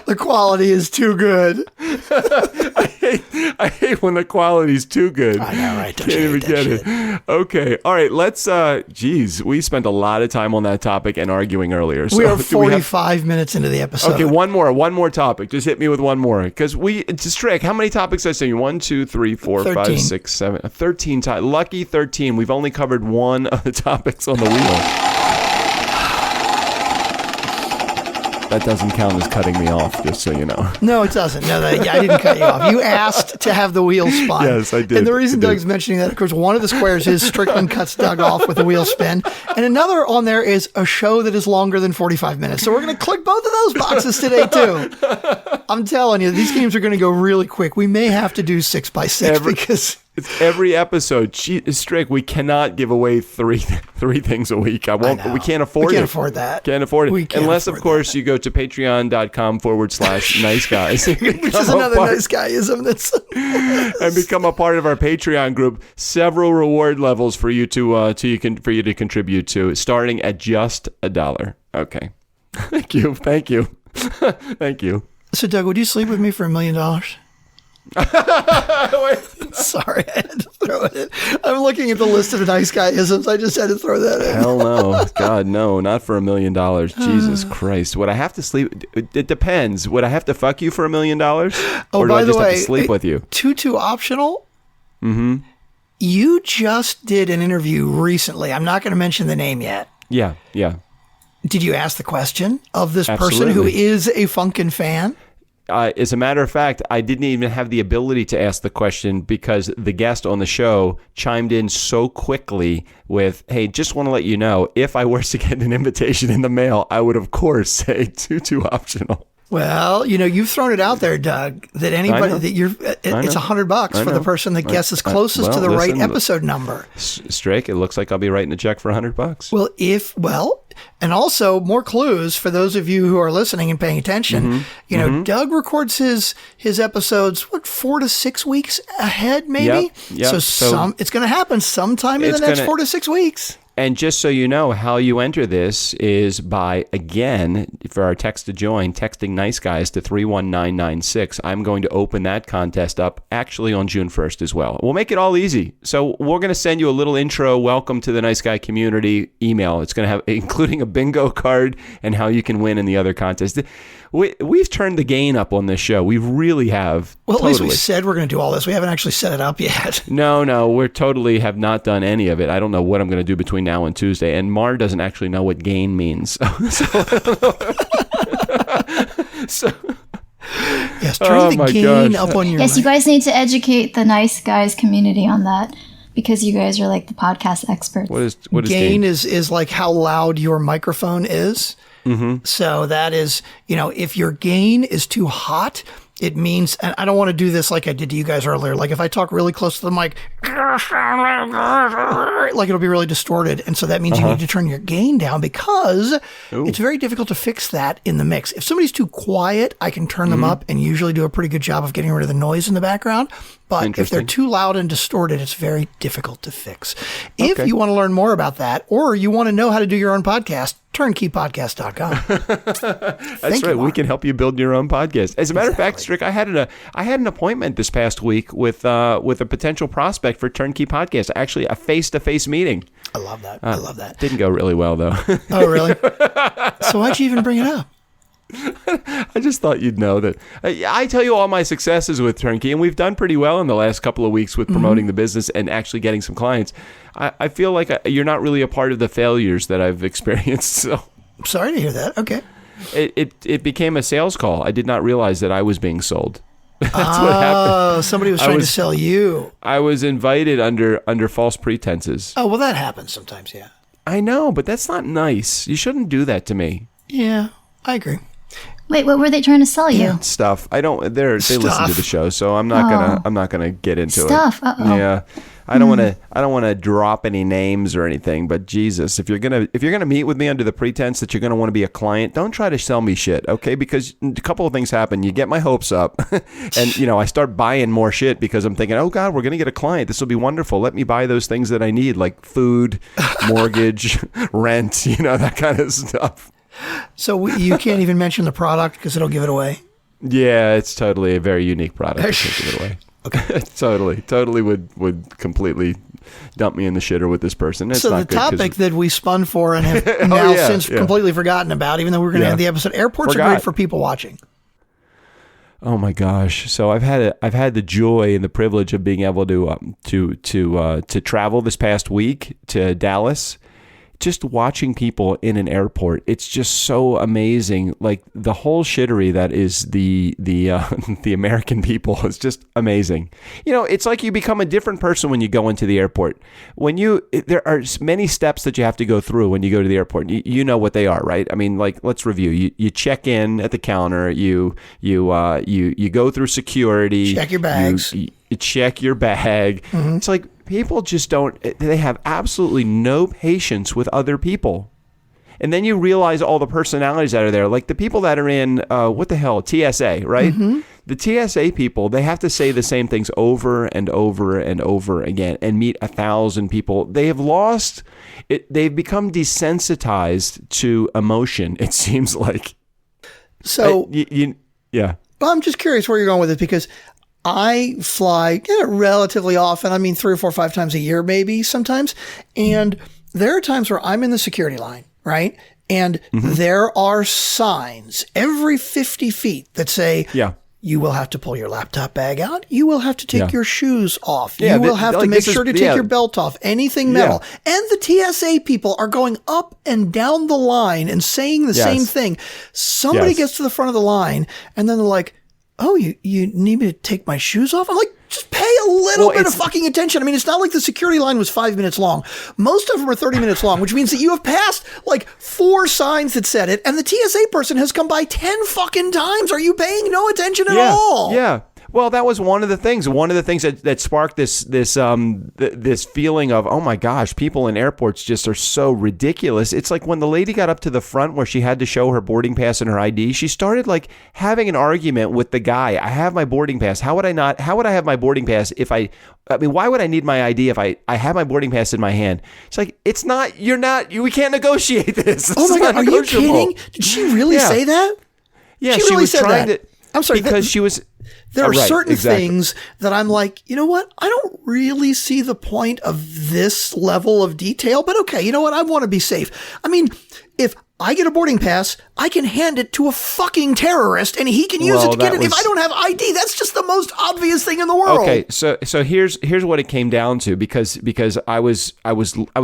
The quality is too good. I hate when the quality's too good. I know, right? Can't even get it. Okay. All right. Let's, we spent a lot of time on that topic and arguing earlier. So we are 45 minutes into the episode. Okay. One more topic. Just hit me with one more. Because Strick, how many topics did I say? 1, 2, 3, 4, 5, 6, 7, 13 times. Lucky 13. We've only covered one of the topics on the wheel. That doesn't count as cutting me off, just so you know. No, it doesn't. No, I didn't cut you off. You asked to have the wheel spun. Yes, I did. And the reason Doug's mentioning that, of course, one of the squares is Strickland cuts Doug off with a wheel spin. And another on there is a show that is longer than 45 minutes. So we're going to click both of those boxes today, too. I'm telling you, these games are going to go really quick. We may have to do 6x6 because... It's every episode. Strick, we cannot give away three things a week. We can't afford it. We can't afford that. Can't afford it. Unless, of course, you go to patreon.com/NiceGuys. Which is another nice guyism. And become a part of our Patreon group. Several reward levels for you to contribute to, starting at just $1. Okay. Thank you. Thank you. So, Doug, would you sleep with me for $1 million? Sorry, I had to throw it in. I'm looking at the list of nice guy-isms. I just had to throw that in. Hell no. God, no. Not for $1 million. Jesus Christ. Would I have to sleep? It depends. Would I have to fuck you for $1 million? Or do I just have to sleep with you? 2-2 optional? Mm-hmm. You just did an interview recently. I'm not going to mention the name yet. Yeah. Did you ask the question of this person who is a Funkin' fan? As a matter of fact, I didn't even have the ability to ask the question because the guest on the show chimed in so quickly with, hey, just want to let you know, if I were to get an invitation in the mail, I would, of course, say 2-2 optional. Well, you've thrown it out there, Doug, that anybody it's $100 for the person that guesses closest to the right episode number. Strick, it looks like I'll be writing a check for $100. Well, and also more clues for those of you who are listening and paying attention. Doug records his episodes 4 to 6 weeks ahead, maybe. Yep. So it's going to happen sometime in the next 4 to 6 weeks. And just so you know, how you enter this is by, again, for our text to join, texting Nice Guys to 31996. I'm going to open that contest up actually on June 1st as well. We'll make it all easy. So we're going to send you a little intro, welcome to the Nice Guy community email. It's going to have, including a bingo card and how you can win in the other contest. We've turned the gain up on this show. We really have. Well, at least we said we're going to do all this. We haven't actually set it up yet. No, we totally have not done any of it. I don't know what I'm going to do between now and Tuesday. And Mar doesn't actually know what gain means. Yes, turn the gain up on your Yes, you guys need to educate the Nice Guys community on that because you guys are like the podcast experts. What is gain? Is like how loud your microphone is. Mm-hmm. So that is, if your gain is too hot, it means, and I don't want to do this like I did to you guys earlier. Like if I talk really close to the mic, like it'll be really distorted. And so that means you need to turn your gain down because it's very difficult to fix that in the mix. If somebody's too quiet, I can turn them up and usually do a pretty good job of getting rid of the noise in the background. But if they're too loud and distorted, it's very difficult to fix. If you want to learn more about that, or you want to know how to do your own podcast, turnkeypodcast.com. That's right. We can help you build your own podcast. As a matter of fact, Strick, I had an appointment this past week with a potential prospect for Turnkey Podcast. Actually, a face-to-face meeting. I love that. I love that. Didn't go really well, though. Oh, really? So why'd you even bring it up? I just thought you'd know that. I tell you all my successes with Turnkey, and we've done pretty well in the last couple of weeks with promoting the business and actually getting some clients. I feel like you're not really a part of the failures that I've experienced. So I'm sorry to hear that. Okay. It became a sales call. I did not realize that I was being sold. That's what happened. Somebody was trying to sell you. I was invited under false pretenses. Oh, well, that happens sometimes, yeah. I know, but that's not nice. You shouldn't do that to me. Yeah, I agree. Wait, what were they trying to sell you? Stuff. They listen to the show, so I'm not gonna get into Stuff. it. Uh-oh. Yeah. I don't want to drop any names or anything, but Jesus, if you're going to meet with me under the pretense that you're going to want to be a client, don't try to sell me shit, okay? Because a couple of things happen. You get my hopes up and I start buying more shit because I'm thinking, "Oh God, we're going to get a client. This will be wonderful. Let me buy those things that I need like food, mortgage, rent, that kind of stuff." So you can't even mention the product because it'll give it away? Yeah, it's totally a very unique product. I can't give it away. Okay. totally would completely dump me in the shitter with this person. It's so not the topic that we spun for and have now since completely forgotten about, even though we were going to have the episode, airports are great for people watching. Oh my gosh! So I've had the joy and the privilege of being able to travel this past week to Dallas. Just watching people in an airport, it's just so amazing. Like the whole shittery that is the American people is just amazing. It's like you become a different person when you go into the airport. There are many steps that you have to go through when you go to the airport. You know what they are, right? I mean, like let's review. You check in at the counter. You go through security. Check your bags. You check your bag. Mm-hmm. It's like people just they have absolutely no patience with other people. And then you realize all the personalities that are there, like the people that are in, TSA, right? Mm-hmm. The TSA people, they have to say the same things over and over and over again and meet 1,000 people. They have lost it. They've become desensitized to emotion, it seems like. So, yeah. Well, I'm just curious where you're going with it because I fly relatively often. I mean, 3 or 4 or 5 times a year, maybe sometimes. And there are times where I'm in the security line, right? And there are signs every 50 feet that say, you will have to pull your laptop bag out. You will have to take your shoes off. You will have to make sure to take your belt off. Anything metal. And the TSA people are going up and down the line and saying the same thing. Somebody gets to the front of the line and then they're like, "Oh, you need me to take my shoes off?" I'm like, just pay a little bit of fucking attention. I mean, it's not like the security line was 5 minutes long. Most of them are 30 minutes long, which means that you have passed like 4 signs that said it, and the TSA person has come by 10 fucking times. Are you paying no attention at all? Yeah. Well, that was one of the things. One of the things that sparked this feeling of, oh my gosh, people in airports just are so ridiculous. It's like when the lady got up to the front where she had to show her boarding pass and her ID, she started like having an argument with the guy. I have my boarding pass. How would I have my boarding pass if I mean, why would I need my ID if I have my boarding pass in my hand? It's like, we can't negotiate this. Oh my God, are you kidding? Did she really say that? Yeah, she was trying to. I'm sorry. Because she was. There are certain things that I'm like, you know what? I don't really see the point of this level of detail, but okay, you know what? I want to be safe. I mean, if I get a boarding pass, I can hand it to a fucking terrorist and he can use it to get it. If I don't have ID, that's just the most obvious thing in the world. Okay, so here's what it came down to because I was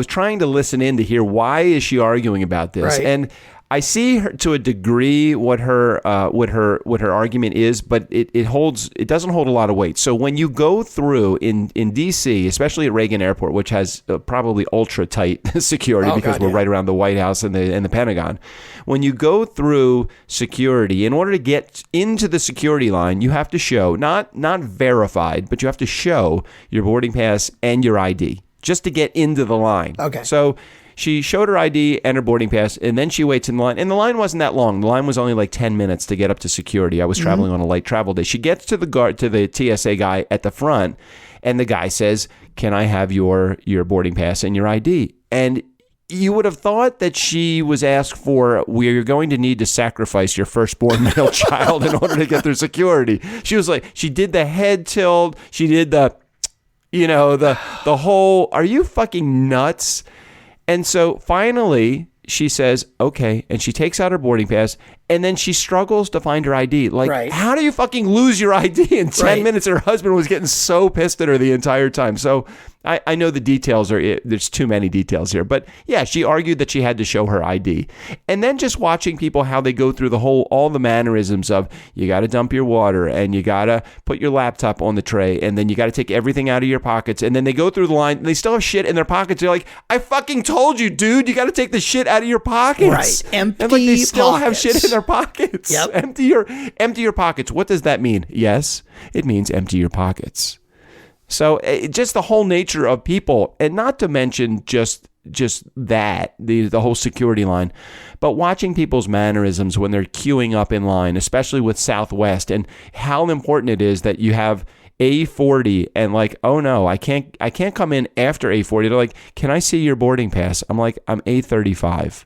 trying to listen in to hear why is she arguing about this, right. and I see her to a degree what her argument is, but it doesn't hold a lot of weight. So when you go through in DC, especially at Reagan Airport, which has probably ultra tight security because we're right around the White House and the Pentagon, when you go through security, in order to get into the security line, you have to show not verified, but you have to show your boarding pass and your ID just to get into the line. Okay. So she showed her ID and her boarding pass, and then she waits in the line. And the line wasn't that long. The line was only like 10 minutes to get up to security. I was traveling on a light travel day. She gets to the TSA guy at the front, and the guy says, "Can I have your boarding pass and your ID?" And you would have thought that she was asked for, "We're going to need to sacrifice your firstborn male child in order to get through security." She was like, she did the head tilt. She did the whole, "Are you fucking nuts?" And so finally she says, "Okay." And she takes out her boarding pass, and then she struggles to find her ID. Like, how do you fucking lose your ID in 10 minutes? Her husband was getting so pissed at her the entire time. So I know the details there's too many details here. But yeah, she argued that she had to show her ID. And then just watching people, how they go through all the mannerisms of, you got to dump your water, and you got to put your laptop on the tray, and then you got to take everything out of your pockets. And then they go through the line, and they still have shit in their pockets. They're like, "I fucking told you, dude, you got to take the shit out of your pockets." Right. Empty and like they still pockets. have shit in their pockets. Yep. Empty your pockets. What does that mean? Yes, it means empty your pockets. So just the whole nature of people, and not to mention just that, the whole security line, but watching people's mannerisms when they're queuing up in line, especially with Southwest, and how important it is that you have A40 and like, "Oh no, I can't come in after A40. They're like, "Can I see your boarding pass?" I'm like, "I'm A35.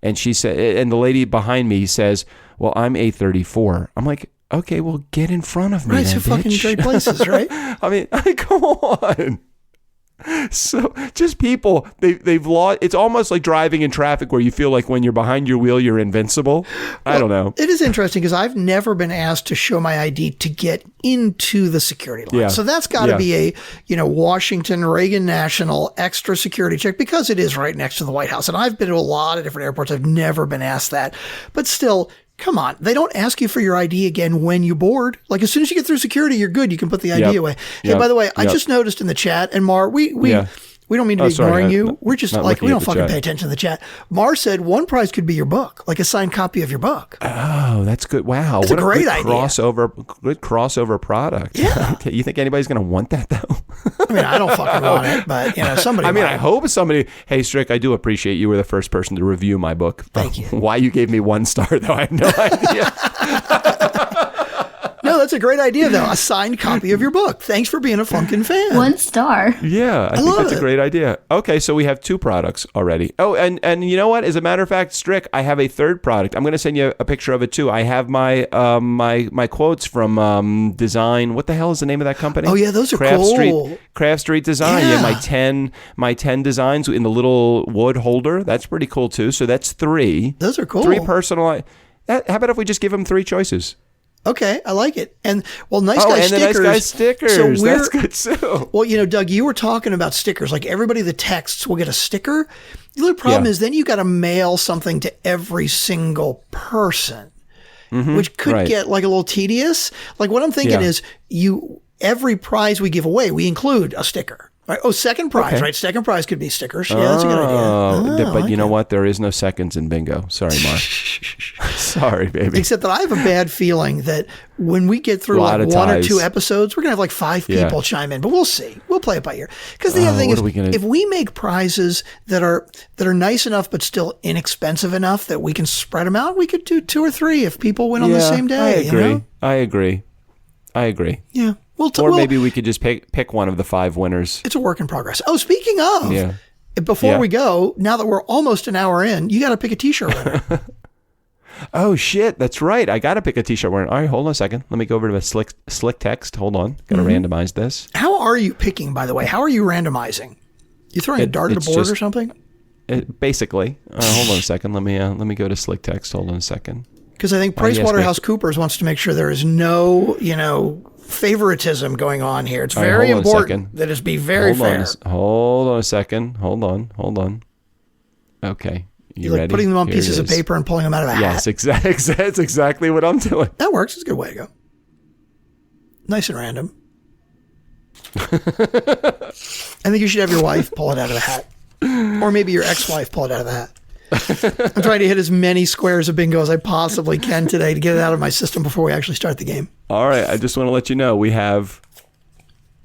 And she said, and the lady behind me says, "Well, I'm A34. I'm like, "Okay, well, get in front of me, Right, then, so fucking bitch." great places, right? I mean, come on. So just people, they've lost. It's almost like driving in traffic where you feel like when you're behind your wheel, you're invincible. I don't know. It is interesting because I've never been asked to show my ID to get into the security line. Yeah. So that's got to be a, Washington Reagan National extra security check because it is right next to the White House. And I've been to a lot of different airports. I've never been asked that. But still, come on. They don't ask you for your ID again when you board. Like as soon as you get through security, you're good. You can put the ID away. Hey, by the way, I just noticed in the chat, and Mar, we don't mean to be ignoring you. We're just like, we don't fucking pay attention to the chat. Mar said one prize could be your book, like a signed copy of your book. Oh, that's good. Wow. It's what a great idea. Good crossover product. Yeah. You think anybody's going to want that though? I mean, I don't fucking want it, but somebody might. I hope somebody, hey, Strick, I do appreciate you were the first person to review my book. Thank you. Why you gave me 1 star though, I have no idea. No, that's a great idea, though. A signed copy of your book. Thanks for being a Funkin' fan. 1 star. Yeah, I think that's a great idea. Okay, so we have 2 products already. Oh, and you know what? As a matter of fact, Strick, I have a 3rd product. I'm going to send you a picture of it too. I have my my quotes from Design. What the hell is the name of that company? Oh yeah, those are cool. Craft Street Design. Yeah, my 10 designs in the little wood holder. That's pretty cool too. So that's 3. Those are cool. 3 personalized. How about if we just give them 3 choices? Okay, I like it. And Nice Guys and stickers. The Nice Guys stickers. So that's good too. Well, Doug, you were talking about stickers. Like everybody that texts will get a sticker. The only problem is then you got to mail something to every single person, which could get like a little tedious. Like what I'm thinking is every prize we give away, we include a sticker. Right. Oh, second prize, right? Second prize could be stickers. Yeah, that's a good idea. But you know what? There is no seconds in bingo. Sorry, Mark. Sorry, baby. Except that I have a bad feeling that when we get through like 1 or 2 episodes, we're going to have like 5 people chime in. But we'll see. We'll play it by ear. Because the other thing is, if we make prizes that are nice enough but still inexpensive enough that we can spread them out, we could do 2 or 3 if people win on the same day. I agree. Yeah. Maybe we could just pick one of the 5 winners. It's a work in progress. Oh, speaking of, before we go, now that we're almost an hour in, you got to pick a T-shirt winner. Oh, shit. That's right. I got to pick a T-shirt winner. All right, hold on a second. Let me go over to the slick text. Hold on. Got to randomize this. How are you picking, by the way? How are you randomizing? You throwing a dart at a board or something? Basically. Hold on a second. Let me go to slick text. Hold on a second. Because I think PricewaterhouseCoopers wants to make sure there is no, favoritism going on here. It's very important that it be very fair. Hold on a second. Hold on. Okay. You like ready? putting them on Here it pieces of is. paper and pulling them out of a hat. Yes, that's exactly what I'm doing. That works. It's a good way to go. Nice and random. I think you should have your wife pull it out of the hat. Or maybe your ex-wife pull it out of the hat. I'm trying to hit as many squares of bingo as I possibly can today to get it out of my system before we actually start the game. All right, I just want to let you know we have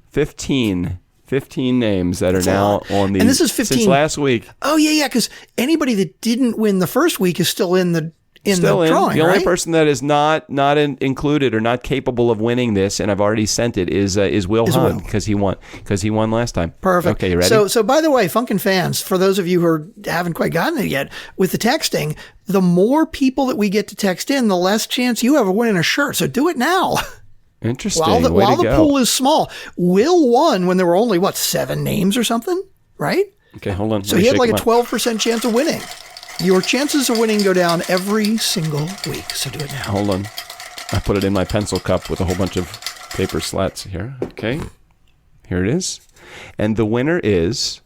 15 names that are now on the. And this is 15 since last week. Oh, yeah, because anybody that didn't win the first week is still in the drawing, The only right? person that is not included or not capable of winning this, and I've already sent it, is Will Hahn, because he won last time. Perfect. Okay, you ready? So by the way, FunkNfans, for those of you who haven't quite gotten it yet, with the texting, the more people that we get to text in, the less chance you have of winning a shirt. So do it now. Interesting. While the pool is small. Will won when there were only, 7 names or something, right? Okay, hold on. So he had like a 12% chance of winning. Your chances of winning go down every single week. So do it now. Hold on. I put it in my pencil cup with a whole bunch of paper slats here. Okay. Here it is. And the winner is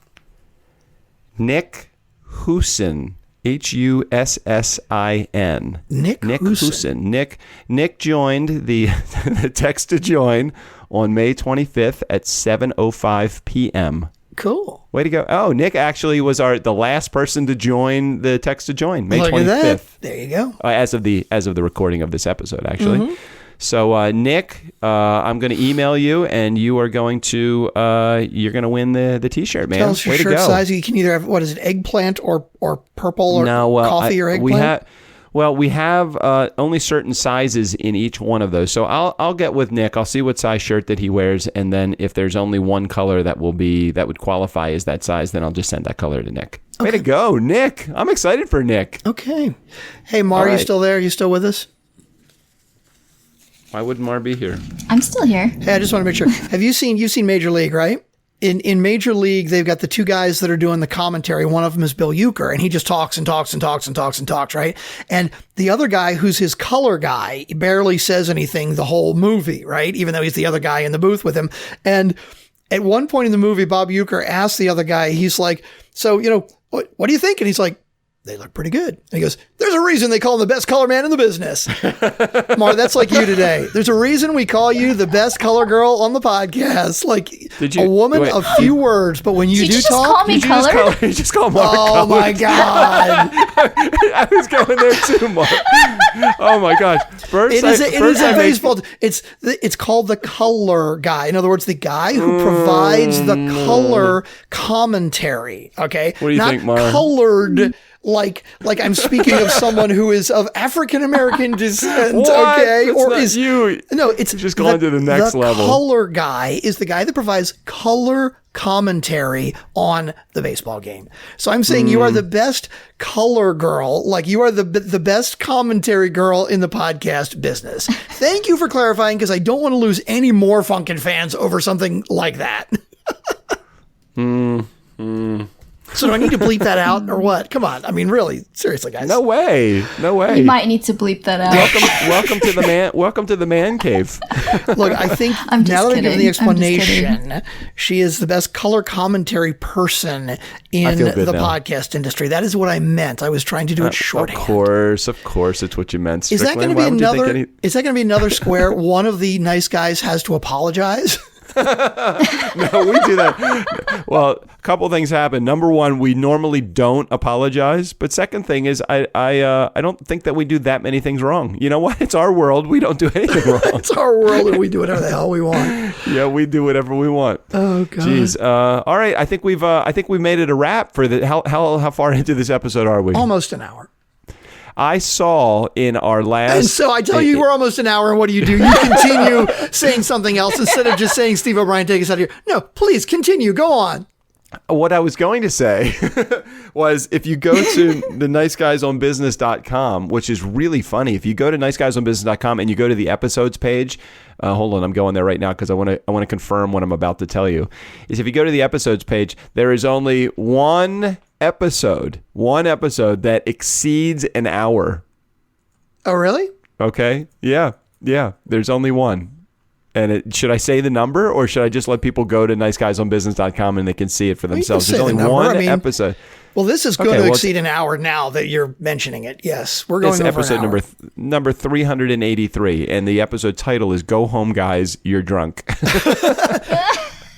Nick Husin. Hussin. Nick Husin. Nick joined the text to join on May 25th at 7:05 p.m. Cool. Way to go. Oh, Nick actually was the last person to join the text to join, May 25th. Look at that. There you go. As of the recording of this episode, actually. Mm-hmm. So, Nick, I'm going to email you, and you are going to win the T-shirt, man. Tell us your shirt size. You can either have, eggplant or purple or coffee or eggplant? We have only certain sizes in each one of those. So I'll get with Nick. I'll see what size shirt that he wears, and then if there's only one color that would qualify as that size, then I'll just send that color to Nick. Okay. Way to go, Nick! I'm excited for Nick. Okay. Hey, Mar, you still there? You still with us? Why wouldn't Mar be here? I'm still here. Hey, I just want to make sure. You've seen Major League, right? In Major League, they've got the two guys that are doing the commentary. One of them is Bill Uecker, and he just talks and talks and talks and talks and talks, right? And the other guy, who's his color guy, barely says anything the whole movie, right? Even though he's the other guy in the booth with him. And at one point in the movie, Bob Uecker asks the other guy, he's like, so, what do you think? And he's like, they look pretty good. And he goes, there's a reason they call him the best color man in the business. Mar, that's like you today. There's a reason we call you the best color girl on the podcast. Like a woman of few words, but when you do just talk, call me colored? You just call Mark oh colored. my God. I was going there too, Mark. Oh my gosh. It is a baseball. It's called the color guy. In other words, the guy who provides the color commentary. Okay. What do you think, Mar? Colored. Like I'm speaking of someone who is of African American descent, what? okay? That's not you. No, it's just going to the next level. The color guy is the guy that provides color commentary on the baseball game. So I'm saying you are the best color girl, like you are the best commentary girl in the podcast business. Thank you for clarifying, because I don't want to lose any more FunkNfans over something like that. So do I need to bleep that out or what? Come on. I mean, really, seriously, guys. No way. You might need to bleep that out. Welcome to the man cave. Look, I think now that I'm giving the explanation, she is the best color commentary person in the podcast industry. That is what I meant. I was trying to do it shorthand. Of course, it's what you meant. Is that going to be another? Is that going to be another square? One of the nice guys has to apologize. No, we do that. Well, a couple things happen. Number one, we normally don't apologize. But second thing is, I don't think that we do that many things wrong. You know what? It's our world. We don't do anything wrong. It's our world, and we do whatever the hell we want. Yeah, we do whatever we want. Oh God. Jeez. All right. I think we've made it a wrap for the. How far into this episode are we? Almost an hour. I saw in our last... And so I tell you, we're almost an hour, and what do? You continue saying something else instead of just saying, Steve O'Brien, take us out of here. No, please continue. Go on. What I was going to say was, if you go to the NiceGuysOnBusiness.com, which is really funny, if you go to NiceGuysOnBusiness.com and you go to the episodes page, hold on, I'm going there right now because I want to confirm what I'm about to tell you. Is if you go to the episodes page, there is only one episode that exceeds an hour. Oh, really? Okay. Yeah. There's only one. And should I say the number, or should I just let people go to NiceGuysOnBusiness.com and they can see it for themselves? There's only one episode. Well, this is going to exceed an hour now that you're mentioning it. Yes, we're going over episode an hour. number 383, and the episode title is "Go Home, Guys, You're Drunk."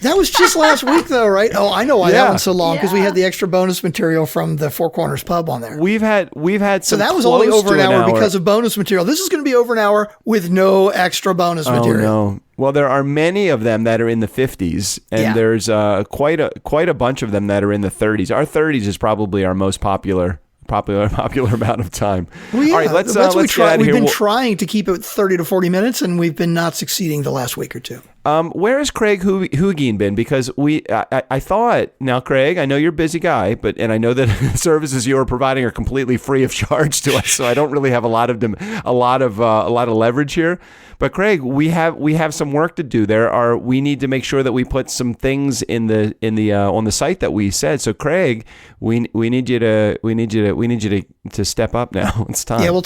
That was just last week, though, right? Oh, I know why that one's so long, because we Yeah. had the extra bonus material from the Four Corners Pub on there. We've had So some that was only close over to an hour because of bonus material. This is going to be over an hour with no extra bonus material. Oh no! Well, there are many of them that are in the 50s, and there's quite a bunch of them that are in the 30s. Our 30s is probably our most popular amount of time. Well, yeah, all right, let's we get out of We've here. been trying to keep it 30 to 40 minutes, and we've been not succeeding the last week or two. Where has Craig Hugin been? Because I thought, now Craig, I know you're a busy guy, and I know that the services you're providing are completely free of charge to us, so I don't really have a lot of leverage here. But Craig, we have some work to do. We need to make sure that we put some things in the on the site that we said. So Craig, we need you to step up now. It's time. Yeah, we'll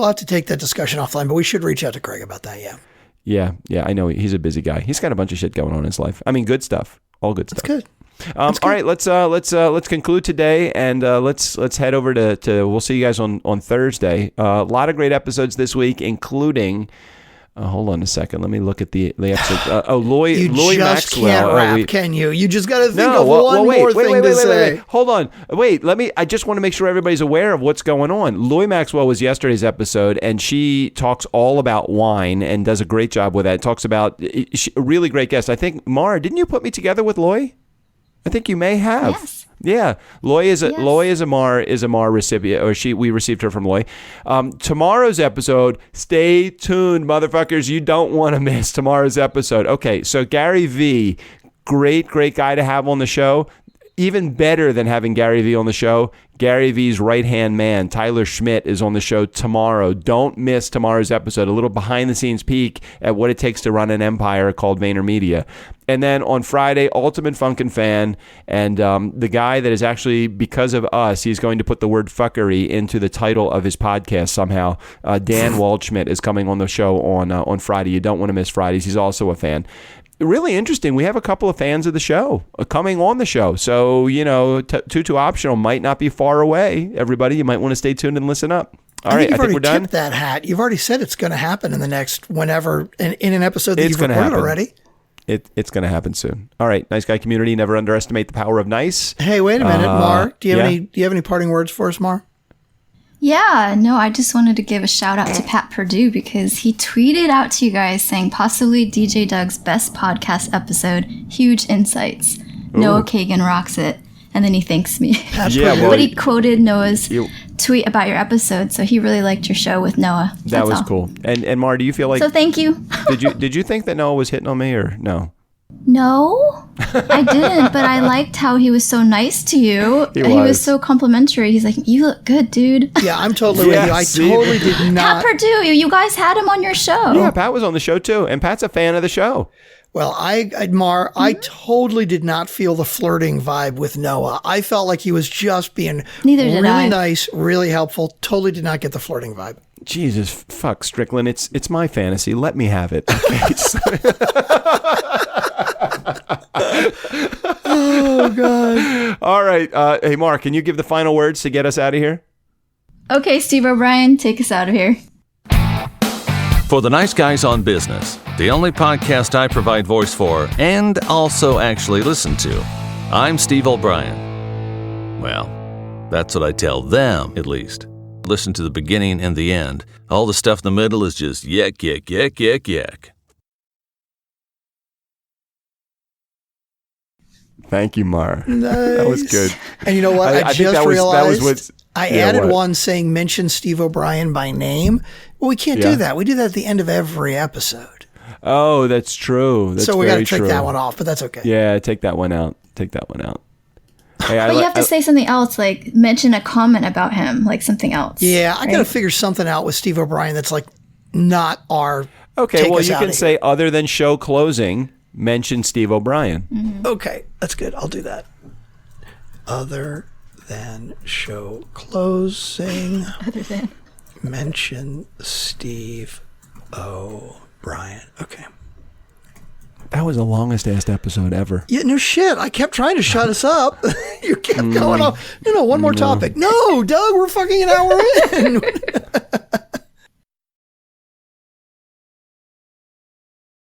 have to take that discussion offline, but we should reach out to Craig about that. Yeah. Yeah, I know he's a busy guy. He's got a bunch of shit going on in his life. I mean, good stuff, all good stuff. That's good. All right, let's conclude today, and let's head over to. We'll see you guys on Thursday. A lot of great episodes this week, including. Hold on a second. Let me look at the episode. Lloyd just Maxwell. can't rap, can you? You just got to think of one more thing to say. Wait. Hold on. Wait. I just want to make sure everybody's aware of what's going on. Lloyd Maxwell was yesterday's episode, and she talks all about wine and does a great job with that. Talks about a really great guest. I think Mara, didn't you put me together with Lloyd? I think you may have. Yes. Yeah, Loy is a Mar recipient, or we received her from Loy. Tomorrow's episode, stay tuned, motherfuckers. You don't want to miss tomorrow's episode. Okay, so Gary V, great guy to have on the show. Even better than having Gary V on the show, Gary V's right-hand man, Tyler Schmidt, is on the show tomorrow. Don't miss tomorrow's episode. A little behind-the-scenes peek at what it takes to run an empire called VaynerMedia. And then on Friday, Ultimate Funkin' Fan, and the guy that is actually, because of us, he's going to put the word fuckery into the title of his podcast somehow. Dan Waldschmidt is coming on the show on Friday. You don't want to miss Fridays. He's also a fan. Really interesting. We have a couple of fans of the show coming on the show. So, Tutu Optional might not be far away. Everybody, you might want to stay tuned and listen up. All right, I think we're done. Tipped that hat. You've already said it's going to happen in the next whenever, in an episode that you've recorded already. It's going to happen soon. All right, Nice Guy community, never underestimate the power of nice. Hey, wait a minute, Mar. Do you have any parting words for us, Mar? Yeah, no, I just wanted to give a shout out to Pat Perdue because he tweeted out to you guys saying possibly DJ Doug's best podcast episode, huge insights. Noah Kagan rocks it. And then he thanks me. But he quoted Noah's tweet about your episode, so he really liked your show with Noah. That was cool. And Mar, do you feel like... So thank you. Did you think that Noah was hitting on me or no? No, I didn't, but I liked how he was so nice to you. He was so complimentary. He's like, you look good, dude. Yeah, I'm totally with you. I totally did not. Pat Perdue, you guys had him on your show. Yeah, Pat was on the show too, and Pat's a fan of the show. Well, I totally did not feel the flirting vibe with Noah. I felt like he was just being really nice, really helpful. Totally did not get the flirting vibe. Jesus, fuck, Strickland. It's my fantasy. Let me have it. Okay. Oh, God. All right. Hey, Mark, can you give the final words to get us out of here? Okay, Steve O'Brien, take us out of here. For the Nice Guys on Business, the only podcast I provide voice for and also actually listen to, I'm Steve O'Brien. Well, that's what I tell them, at least. Listen to the beginning and the end. All the stuff in the middle is just yak, yak, yak, yak, yak. Thank you, Mar. Nice. That was good. And you know what? I just realized I added what? one saying mention Steve O'Brien by name. Well, we can't do that. We do that at the end of every episode. Oh, that's true. So we got to take that one off, but that's okay. Yeah, take that one out. Hey, but you have to say something else, like mention a comment about him, like something else. Yeah, I got to figure something out with Steve O'Brien that's like not our. Okay, well, you can say other than show closing, mention Steve O'Brien. Mm-hmm. Okay, that's good. I'll do that. Other than show closing. Other than. Mention Steve O'Brien. Okay. That was the longest ass episode ever. Yeah, no shit. I kept trying to shut us up. You kept going off. One more topic. No, Doug, we're fucking an hour in.